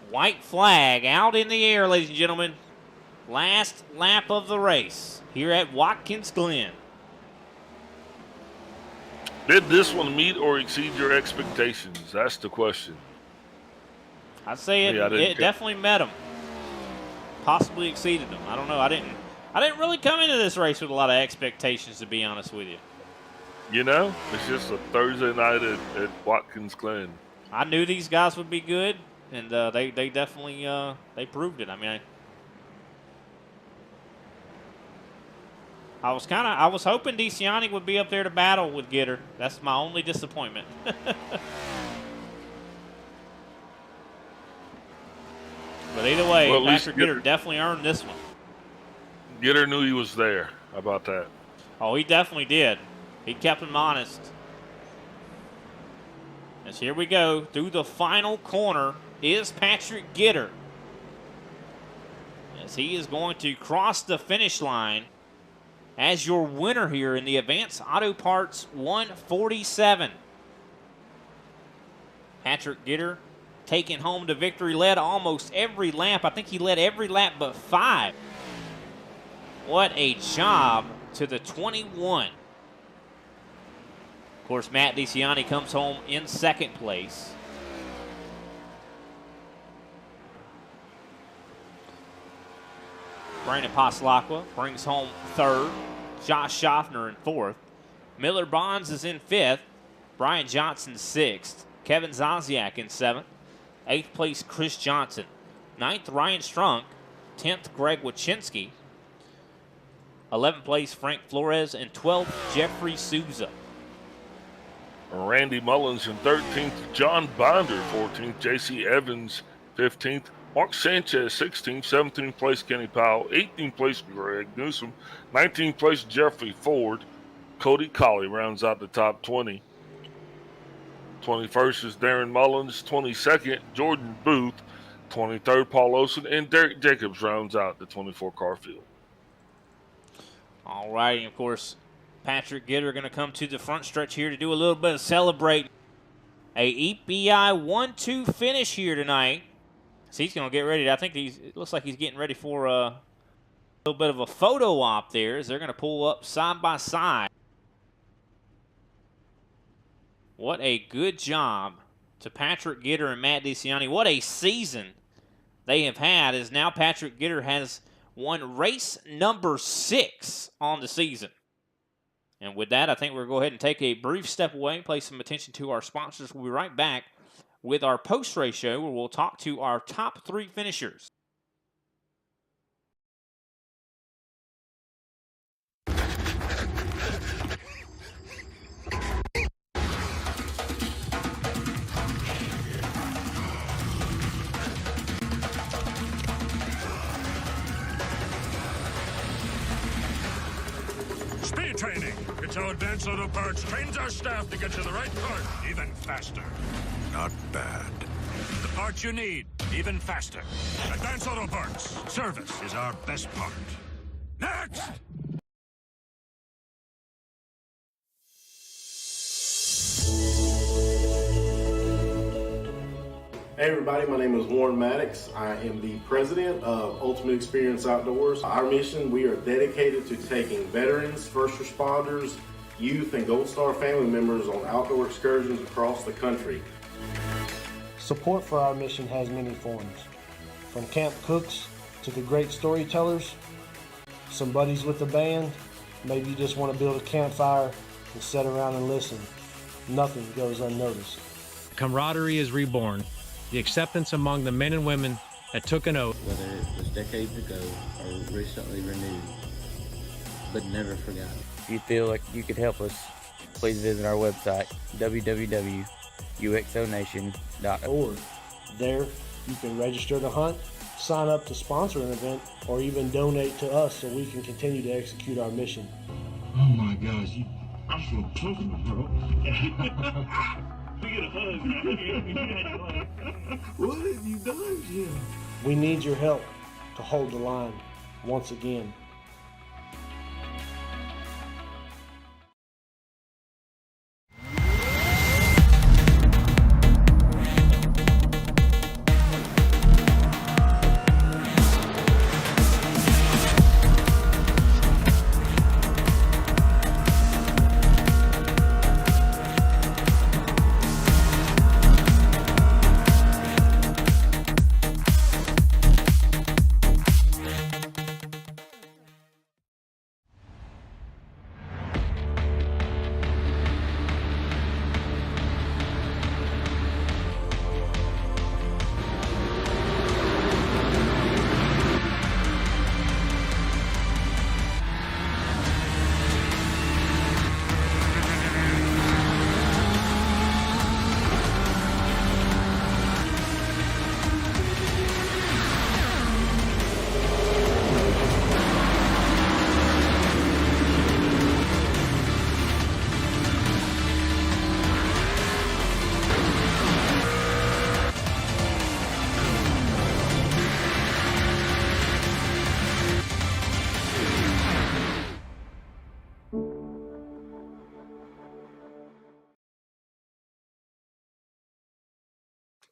A: White flag out in the air, ladies and gentlemen. Last lap of the race here at Watkins Glen.
B: Did this one meet or exceed your expectations? That's the question.
A: I'd say it definitely met them. Possibly exceeded them. I don't know. I didn't really come into this race with a lot of expectations, to be honest with you.
B: You know, it's just a Thursday night at Watkins Glen.
A: I knew these guys would be good, and they definitely they proved it. I mean, I was hoping DeCiani would be up there to battle with Gitter. That's my only disappointment. But either way,
B: well,
A: Patrick Gitter definitely earned this one.
B: Gitter knew he was there. How about that?
A: Oh, he definitely did. He kept him honest. As here we go, through the final corner is Patrick Gitter. As he is going to cross the finish line as your winner here in the Advanced Auto Parts 147. Patrick Gitter taking home the victory, led almost every lap. I think he led every lap but 5. What a job to the 21. Of course, Matt DeCiani comes home in second place. Brandon Paslakwa brings home third. Josh Schaffner in fourth. Miller Bonds is in fifth. Brian Johnson sixth. Kevin Zaziak in seventh. 8th place, Chris Johnson. 9th, Ryan Strunk. 10th, Greg Wachinski. 11th place, Frank Flores. And 12th, Jeffrey Souza.
B: Randy Mullins in 13th. John Bonder, 14th. J.C. Evans, 15th. Mark Sanchez, 16th. 17th place, Kenny Powell. 18th place, Greg Newsom. 19th place, Jeffrey Ford. Cody Colley rounds out the top 20. 21st is Darren Mullins. 22nd, Jordan Booth. 23rd, Paul Olson. And Derek Jacobs rounds out the 24-car field.
A: All right, and of course, Patrick Gitter going to come to the front stretch here to do a little bit of celebrating. A EPI 1-2 finish here tonight. So he's going to get ready. I think it looks like he's getting ready for a little bit of a photo op there as they're going to pull up side by side. What a good job to Patrick Gitter and Matt DeCiani. What a season they have had, as now Patrick Gitter has won race number 6 on the season. And with that, I think we'll go ahead and take a brief step away, pay some attention to our sponsors. We'll be right back with our post-race show where we'll talk to our top 3 finishers.
D: Speed training. It's how Advanced Auto Parts trains our staff to get you the right part even faster. Not bad. The parts you need, even faster. Advance Auto Parts. Service is our best part. Next!
E: Hey everybody, my name is Warren Maddox. I am the president of Ultimate Experience Outdoors. Our mission, we are dedicated to taking veterans, first responders, youth, and Gold Star family members on outdoor excursions across the country.
F: Support for our mission has many forms, from camp cooks to the great storytellers, some buddies with the band, maybe you just want to build a campfire and sit around and listen. Nothing goes unnoticed.
G: Camaraderie is reborn. The acceptance among the men and women that took an oath.
H: Whether it was decades ago or recently renewed, but never forgotten.
I: If you feel like you could help us, please visit our website, www.uxonation.org.
F: There, you can register to hunt, sign up to sponsor an event, or even donate to us so we can continue to execute our mission.
J: Oh my gosh, I feel comfortable, bro. We get a hug, man. What have you done, Jim?
F: We need your help to hold the line once again.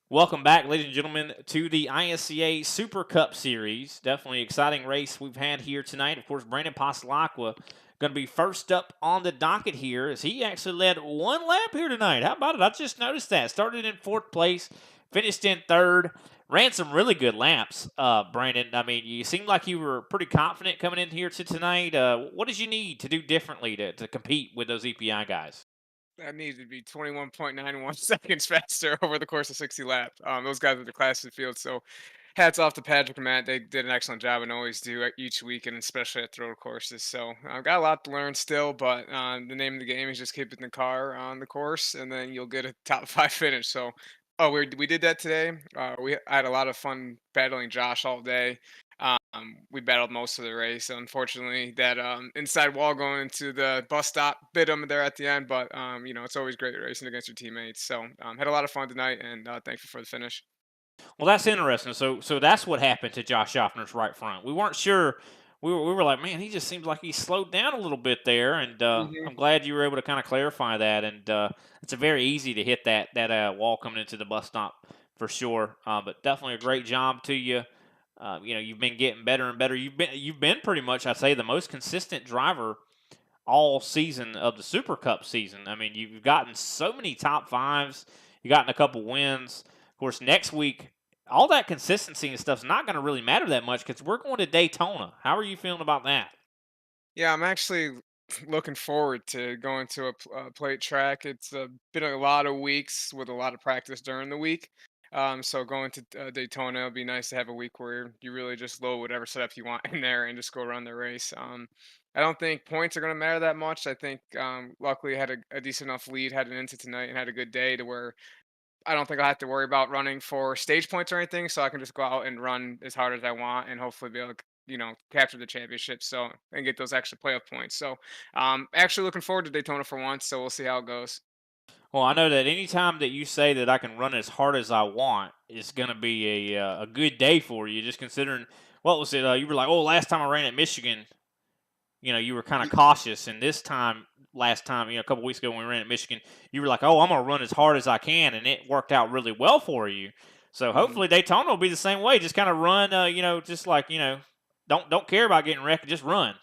A: Welcome back, ladies and gentlemen, to the ISCA Super Cup Series. Definitely exciting race we've had here tonight. Of course, Brandon Pasalacqua going to be first up on the docket here as he actually led one lap here tonight. How about it? I just noticed that. Started in fourth place, finished in third, ran some really good laps, Brandon. I mean, you seemed like you were pretty confident coming in here to tonight. What did you need to do differently to compete with those EPI guys?
K: I needed to be 21.91 seconds faster over the course of 60 laps. Those guys are the class of the field. So hats off to Patrick and Matt. They did an excellent job and always do each week, and especially at road courses. So I've got a lot to learn still, but the name of the game is just keeping the car on the course, and then you'll get a top 5 finish. So, we did that today. I had a lot of fun battling Josh all day. We battled most of the race. Unfortunately, that inside wall going into the bus stop bit him there at the end. But it's always great racing against your teammates. So had a lot of fun tonight, and thankful for the finish.
A: Well, that's interesting. So that's what happened to Josh Schaffner's right front. We weren't sure. We were like, man, he just seems like he slowed down a little bit there, and
K: Mhm.
A: I'm glad you were able to kind of clarify that. And it's a very easy to hit that wall coming into the bus stop for sure. But definitely a great job to you. You've been getting better and better. You've been pretty much, I'd say, the most consistent driver all season of the Super Cup season. I mean, you've gotten so many top fives. You've gotten a couple wins. Of course, next week, all that consistency and stuff's not going to really matter that much because we're going to Daytona. How are you feeling about that?
K: Yeah, I'm actually looking forward to going to a plate track. It's been a lot of weeks with a lot of practice during the week. So going to Daytona, it'll be nice to have a week where you really just load whatever setup you want in there and just go run the race. I don't think points are going to matter that much. I think luckily I had a decent enough lead heading into tonight and had a good day to where I don't think I have to worry about running for stage points or anything, so I can just go out and run as hard as I want and hopefully be able to, capture the championship and get those extra playoff points. So, actually looking forward to Daytona for once, so we'll see how it goes.
A: Well, I know that anytime that you say that I can run as hard as I want, it's going to be a good day for you. Just considering what was it? You were like, oh, last time I ran at Michigan, you were kind of cautious, and this time, last time, a couple weeks ago when we ran at Michigan, you were like, oh, I'm going to run as hard as I can, and it worked out really well for you. So hopefully Daytona will be the same way. Just kind of run, just like don't care about getting wrecked, just run.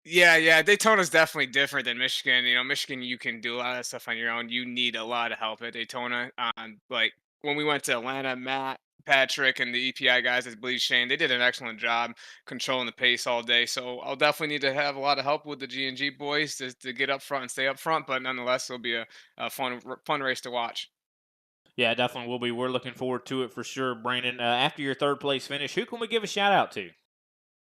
K: Yeah. Daytona's definitely different than Michigan. Michigan, you can do a lot of stuff on your own. You need a lot of help at Daytona. Like when we went to Atlanta, Matt, Patrick, and the EPI guys at Bleed Shane, they did an excellent job controlling the pace all day. So I'll definitely need to have a lot of help with the G&G boys to get up front and stay up front. But nonetheless, it'll be a fun race to watch.
A: Yeah, definitely will be. We're looking forward to it for sure, Brandon. After your third place finish, who can we give a shout out to?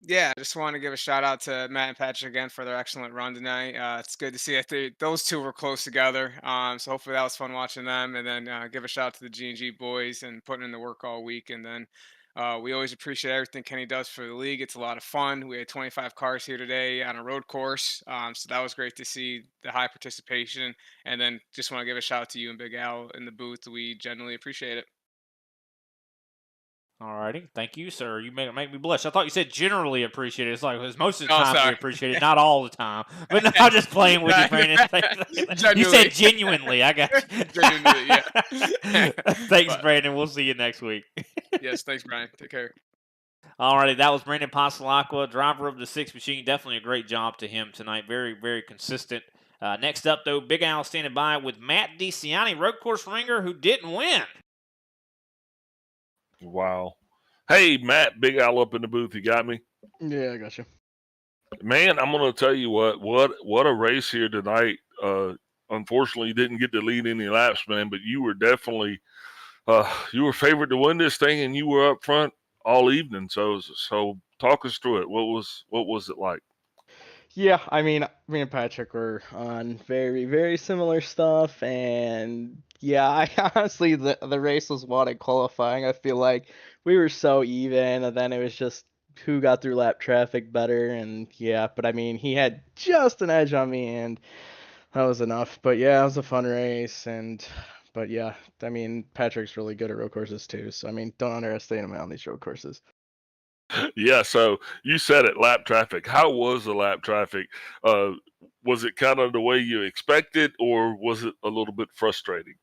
K: Yeah, I just want to give a shout out to Matt and Patrick again for their excellent run tonight. It's good to see that those two were close together. So hopefully that was fun watching them. And then give a shout out to the G&G boys and putting in the work all week. And then we always appreciate everything Kenny does for the league. It's a lot of fun. We had 25 cars here today on a road course. So that was great to see the high participation. And then just want to give a shout out to you and Big Al in the booth. We genuinely appreciate it.
A: All righty. Thank you, sir. You make me blush. I thought you said generally appreciate it. It's like most of the
K: Oh,
A: time we
K: sorry.
A: appreciate it, not all the time. But no, I'm just playing with you, Brandon. You said genuinely. I got you.
K: Genuinely, yeah.
A: Thanks, Brandon. We'll see you next week.
K: Yes, thanks, Brian. Take care.
A: All righty. That was Brandon Pasalacqua, driver of the 6 machine. Definitely a great job to him tonight. Very, very consistent. Next up, though, Big Al standing by with Matt DeCiani, road course ringer, who didn't win.
B: Wow. Hey, Matt, Big Al up in the booth. You got me?
L: Yeah, I got you.
B: Man, I'm going to tell you what a race here tonight. Unfortunately, you didn't get to lead any laps, man, but you were definitely you were favored to win this thing, and you were up front all evening. So talk us through it. What was it like?
L: Yeah, I mean, me and Patrick were on very, very similar stuff, and yeah, I honestly the race was what in qualifying. I feel like we were so even, and then it was just who got through lap traffic better, and yeah, but I mean, he had just an edge on me, and that was enough. But yeah, it was a fun race, but yeah, I mean, Patrick's really good at road courses too, so I mean, don't underestimate him on these road courses.
B: Yeah, so you said it, lap traffic. How was the lap traffic? Was it kind of the way you expected, or was it a little bit frustrating?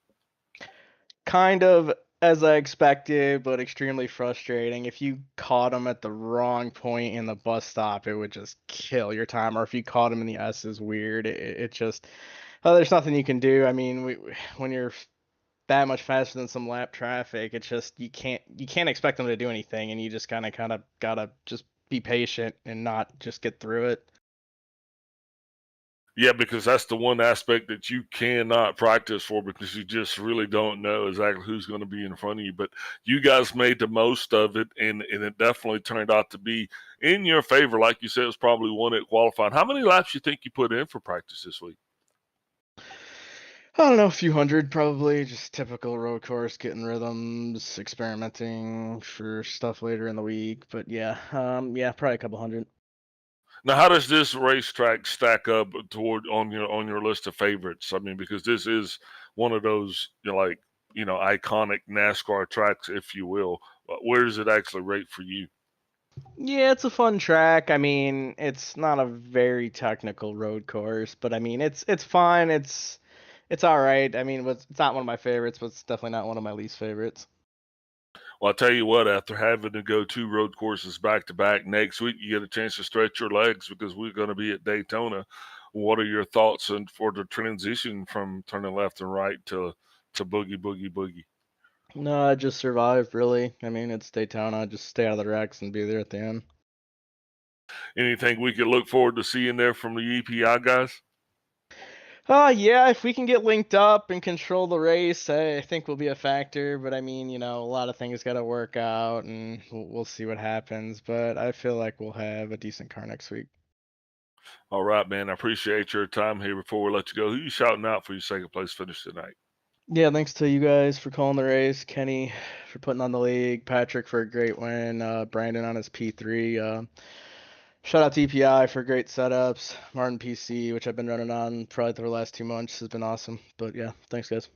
L: Kind of as I expected, but extremely frustrating. If you caught him at the wrong point in the bus stop, it would just kill your time. Or if you caught him in the S is weird. It just there's nothing you can do. I mean, when you're that much faster than some lap traffic, it's just you can't expect them to do anything, and you just kind of gotta just be patient and not just get through it.
B: Yeah, because that's the one aspect that you cannot practice for, because you just really don't know exactly who's going to be in front of you. But you guys made the most of it, and it definitely turned out to be in your favor. Like you said, it was probably one at qualifying. How many laps you think you put in for practice this week?
L: I don't know, a few hundred probably. Just typical road course, getting rhythms, experimenting for stuff later in the week. But yeah, probably a couple hundred.
B: Now, how does this racetrack stack up toward on your list of favorites? I mean, because this is one of those iconic NASCAR tracks, if you will. Where does it actually rate for you?
L: Yeah, it's a fun track. I mean, it's not a very technical road course, but I mean, it's fine. It's all right. I mean, it's not one of my favorites, but it's definitely not one of my least favorites.
B: Well, I'll tell you what, after having to go 2 road courses back to back, next week you get a chance to stretch your legs because we're going to be at Daytona. What are your thoughts for the transition from turning left and right to boogie, boogie, boogie?
L: No, I just survived, really. I mean, it's Daytona. I just stay out of the wrecks and be there at the end.
B: Anything we could look forward to seeing there from the EPI guys?
L: Yeah, if we can get linked up and control the race, I think will be a factor. But I mean, a lot of things got to work out, and we'll see what happens. But I feel like we'll have a decent car next week.
B: All right, man. I appreciate your time here. Before we let you go, who you shouting out for your second place finish tonight?
L: Yeah, thanks to you guys for calling the race, Kenny for putting on the league, Patrick for a great win, Brandon on his P3. Shout out to EPI for great setups. Martin PC, which I've been running on probably for the last 2 months, has been awesome. But yeah, thanks guys.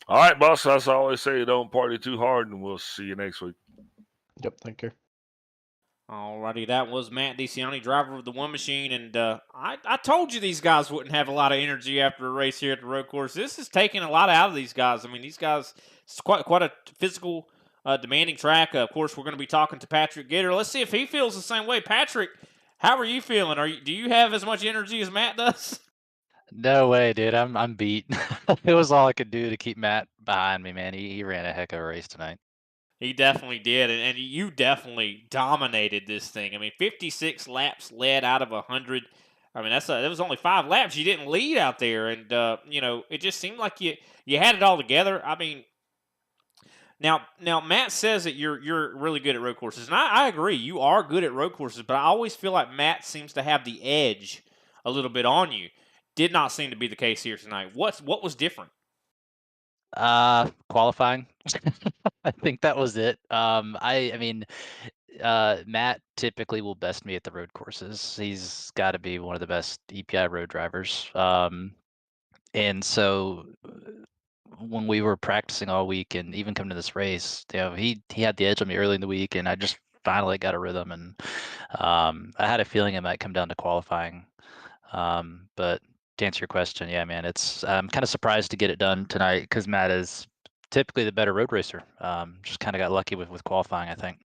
B: All right, boss. As I always say, don't party too hard, and we'll see you next week.
L: Yep, thank you.
A: Alrighty, that was Matt DeCiani, driver of the One Machine, and I told you these guys wouldn't have a lot of energy after a race here at the road course. This is taking a lot out of these guys. I mean, these guys, it's quite a physical, demanding track. Of course, we're going to be talking to Patrick Gitter. Let's see if he feels the same way. Patrick, how are you feeling? Do you have as much energy as Matt does?
M: No way, dude. I'm beat. It was all I could do to keep Matt behind me, man. He ran a heck of a race tonight.
A: He definitely did, and you definitely dominated this thing. I mean, 56 laps led out of 100. I mean, it was only 5 laps. You didn't lead out there, and it just seemed like you had it all together. I mean, now Matt says that you're really good at road courses, and I agree. You are good at road courses, but I always feel like Matt seems to have the edge a little bit on you. Did not seem to be the case here tonight. What was different?
M: Qualifying. I think that was it. I mean, Matt typically will best me at the road courses. He's got to be one of the best EPI road drivers. And so when we were practicing all week and even coming to this race, he had the edge on me early in the week, and I just finally got a rhythm. And I had a feeling it might come down to qualifying. But to answer your question, yeah, man, I'm kind of surprised to get it done tonight because Matt is typically the better road racer. Just kind of got lucky with qualifying, I think.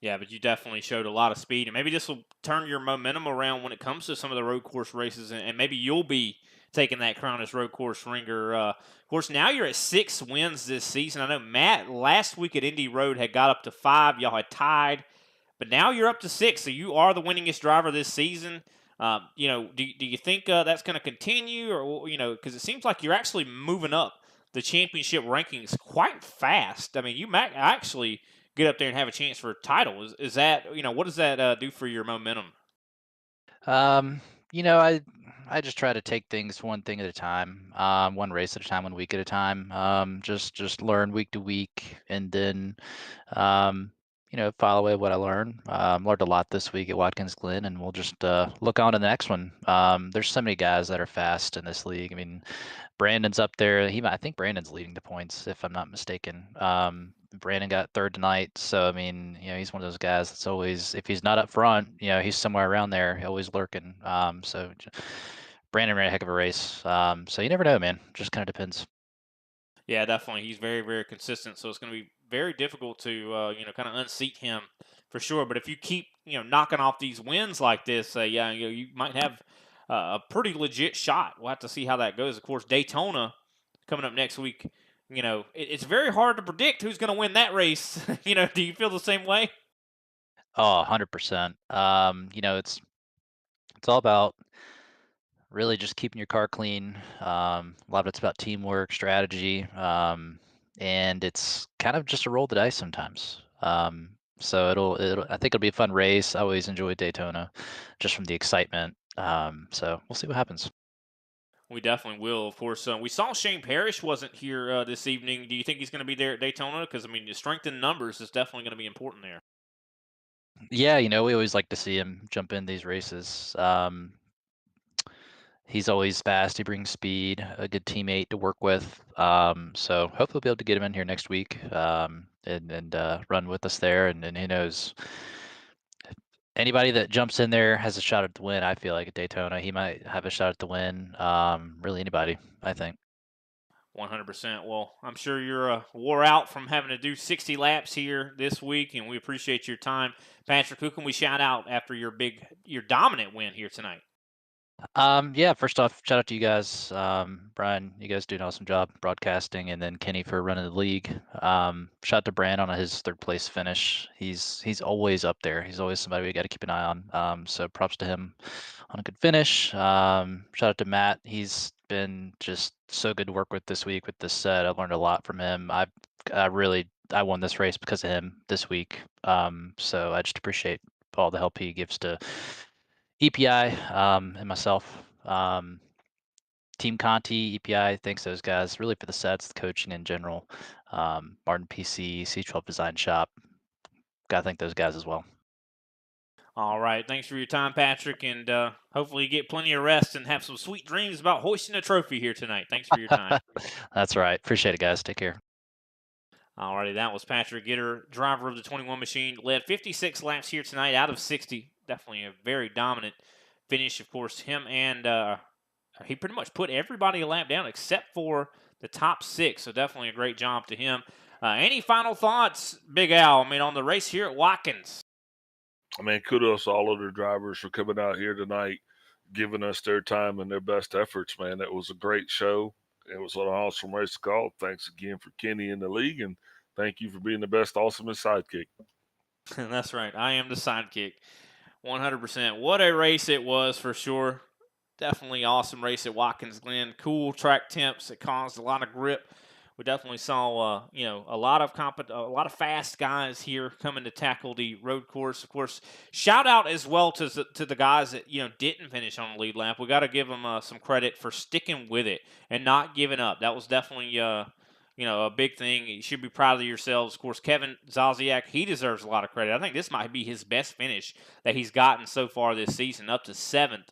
A: Yeah, but you definitely showed a lot of speed, and maybe this will turn your momentum around when it comes to some of the road course races, and maybe you'll be taking that crown as road course ringer. Of course, now you're at 6 wins this season. I know Matt last week at Indy Road had got up to 5. Y'all had tied, but now you're up to 6, so you are the winningest driver this season. Do you think that's going to continue, or because it seems like you're actually moving up the championship rankings quite fast. I mean, you might actually get up there and have a chance for a title. Is that what does that do for your momentum?
M: I just try to take things one thing at a time, one race at a time, 1 week at a time. Just learn week to week, and then file away what I learn. Learned a lot this week at Watkins Glen, and we'll just look on to the next one. There's so many guys that are fast in this league. I mean, Brandon's up there. I think Brandon's leading the points, if I'm not mistaken. Brandon got third tonight, so I mean, he's one of those guys that's always, if he's not up front, he's somewhere around there, always lurking. Brandon ran a heck of a race. So you never know, man. Just kind of depends.
A: Yeah, definitely. He's very, very consistent. So it's going to be very difficult to, kind of unseat him for sure. But if you keep, knocking off these wins like this, you might have a pretty legit shot. We'll have to see how that goes. Of course, Daytona coming up next week. It's very hard to predict who's going to win that race. Do you feel the same way?
M: Oh, 100%. It's all about really just keeping your car clean. A lot of it's about teamwork, strategy, and it's kind of just a roll the dice sometimes. So I think it'll be a fun race. I always enjoy Daytona, just from the excitement. So we'll see what happens.
A: We definitely will. Of course, we saw Shane Parrish wasn't here this evening. Do you think he's going to be there at Daytona? Because I mean, the strength in numbers is definitely going to be important there.
M: Yeah, we always like to see him jump in these races. He's always fast. He brings speed, a good teammate to work with. So hopefully we'll be able to get him in here next week and run with us there. And who knows, anybody that jumps in there has a shot at the win. I feel like at Daytona, he might have a shot at the win. Really anybody, I think.
A: 100%. Well, I'm sure you're wore out from having to do 60 laps here this week, and we appreciate your time. Patrick, who can we shout out after your dominant win here tonight?
M: Yeah, first off, shout out to you guys. Brian, you guys do an awesome job broadcasting, and then Kenny for running the league. Shout out to Brand on his third place finish. He's always up there. He's always somebody we got to keep an eye on. So props to him on a good finish. Shout out to Matt. He's been just so good to work with this week with this set. I learned a lot from him. I won this race because of him this week. So I just appreciate all the help he gives to EPI and myself. Team Conti, EPI, thanks those guys really for the sets, the coaching in general. Martin PC, C12 Design Shop. Gotta thank those guys as well.
A: All right. Thanks for your time, Patrick, and hopefully you get plenty of rest and have some sweet dreams about hoisting a trophy here tonight. Thanks for your time.
M: That's right. Appreciate it, guys. Take care.
A: Alrighty, that was Patrick Gitter, driver of the 21 machine. Led 56 laps here tonight out of 60. Definitely a very dominant finish. Of course, him and he pretty much put everybody a lap down except for the top 6. So definitely a great job to him. Any final thoughts, Big Al? I mean, on the race here at Watkins.
B: I mean, kudos to all of the drivers for coming out here tonight, giving us their time and their best efforts, man. It was a great show. It was an awesome race to call. Thanks again for Kenny in the league, and thank you for being the best, awesomest sidekick.
A: That's right. I am the sidekick. 100%. What a race it was for sure. Definitely awesome race at Watkins Glen. Cool track temps that caused a lot of grip. We definitely saw, a lot of fast guys here coming to tackle the road course. Of course, shout out as well to the guys that didn't finish on the lead lap. We got to give them some credit for sticking with it and not giving up. That was definitely a big thing. You should be proud of yourselves. Of course, Kevin Zaziak, he deserves a lot of credit. I think this might be his best finish that he's gotten so far this season, up to 7th.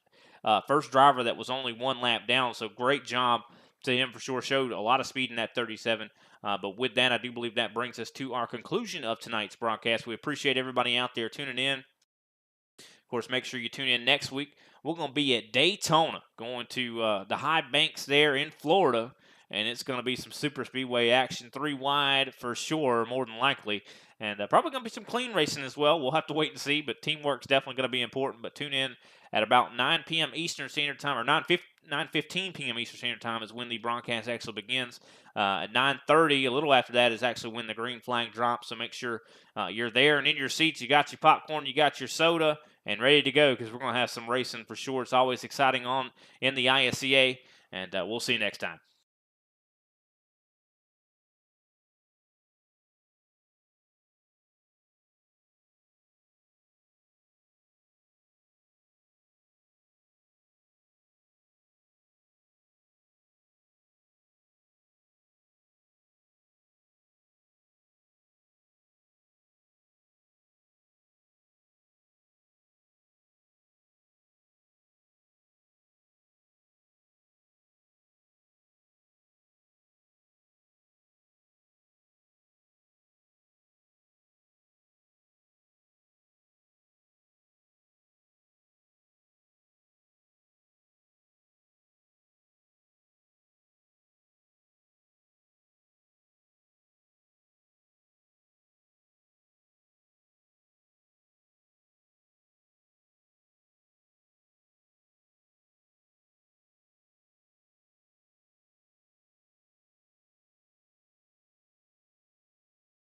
A: First driver that was only 1 lap down, so great job to him for sure. Showed a lot of speed in that 37. But with that, I do believe that brings us to our conclusion of tonight's broadcast. We appreciate everybody out there tuning in. Of course, make sure you tune in next week. We're going to be at Daytona, going to the high banks there in Florida, and it's going to be some super speedway action, 3 wide for sure, more than likely. And probably going to be some clean racing as well. We'll have to wait and see, but teamwork's definitely going to be important. But tune in at about 9 p.m. Eastern Standard Time, or 9:15 p.m. Eastern Standard Time is when the broadcast actually begins. At 9:30, a little after that, is actually when the green flag drops. So make sure you're there and in your seats. You got your popcorn, you got your soda, and ready to go, because we're going to have some racing for sure. It's always exciting on in the ISCA, and we'll see you next time.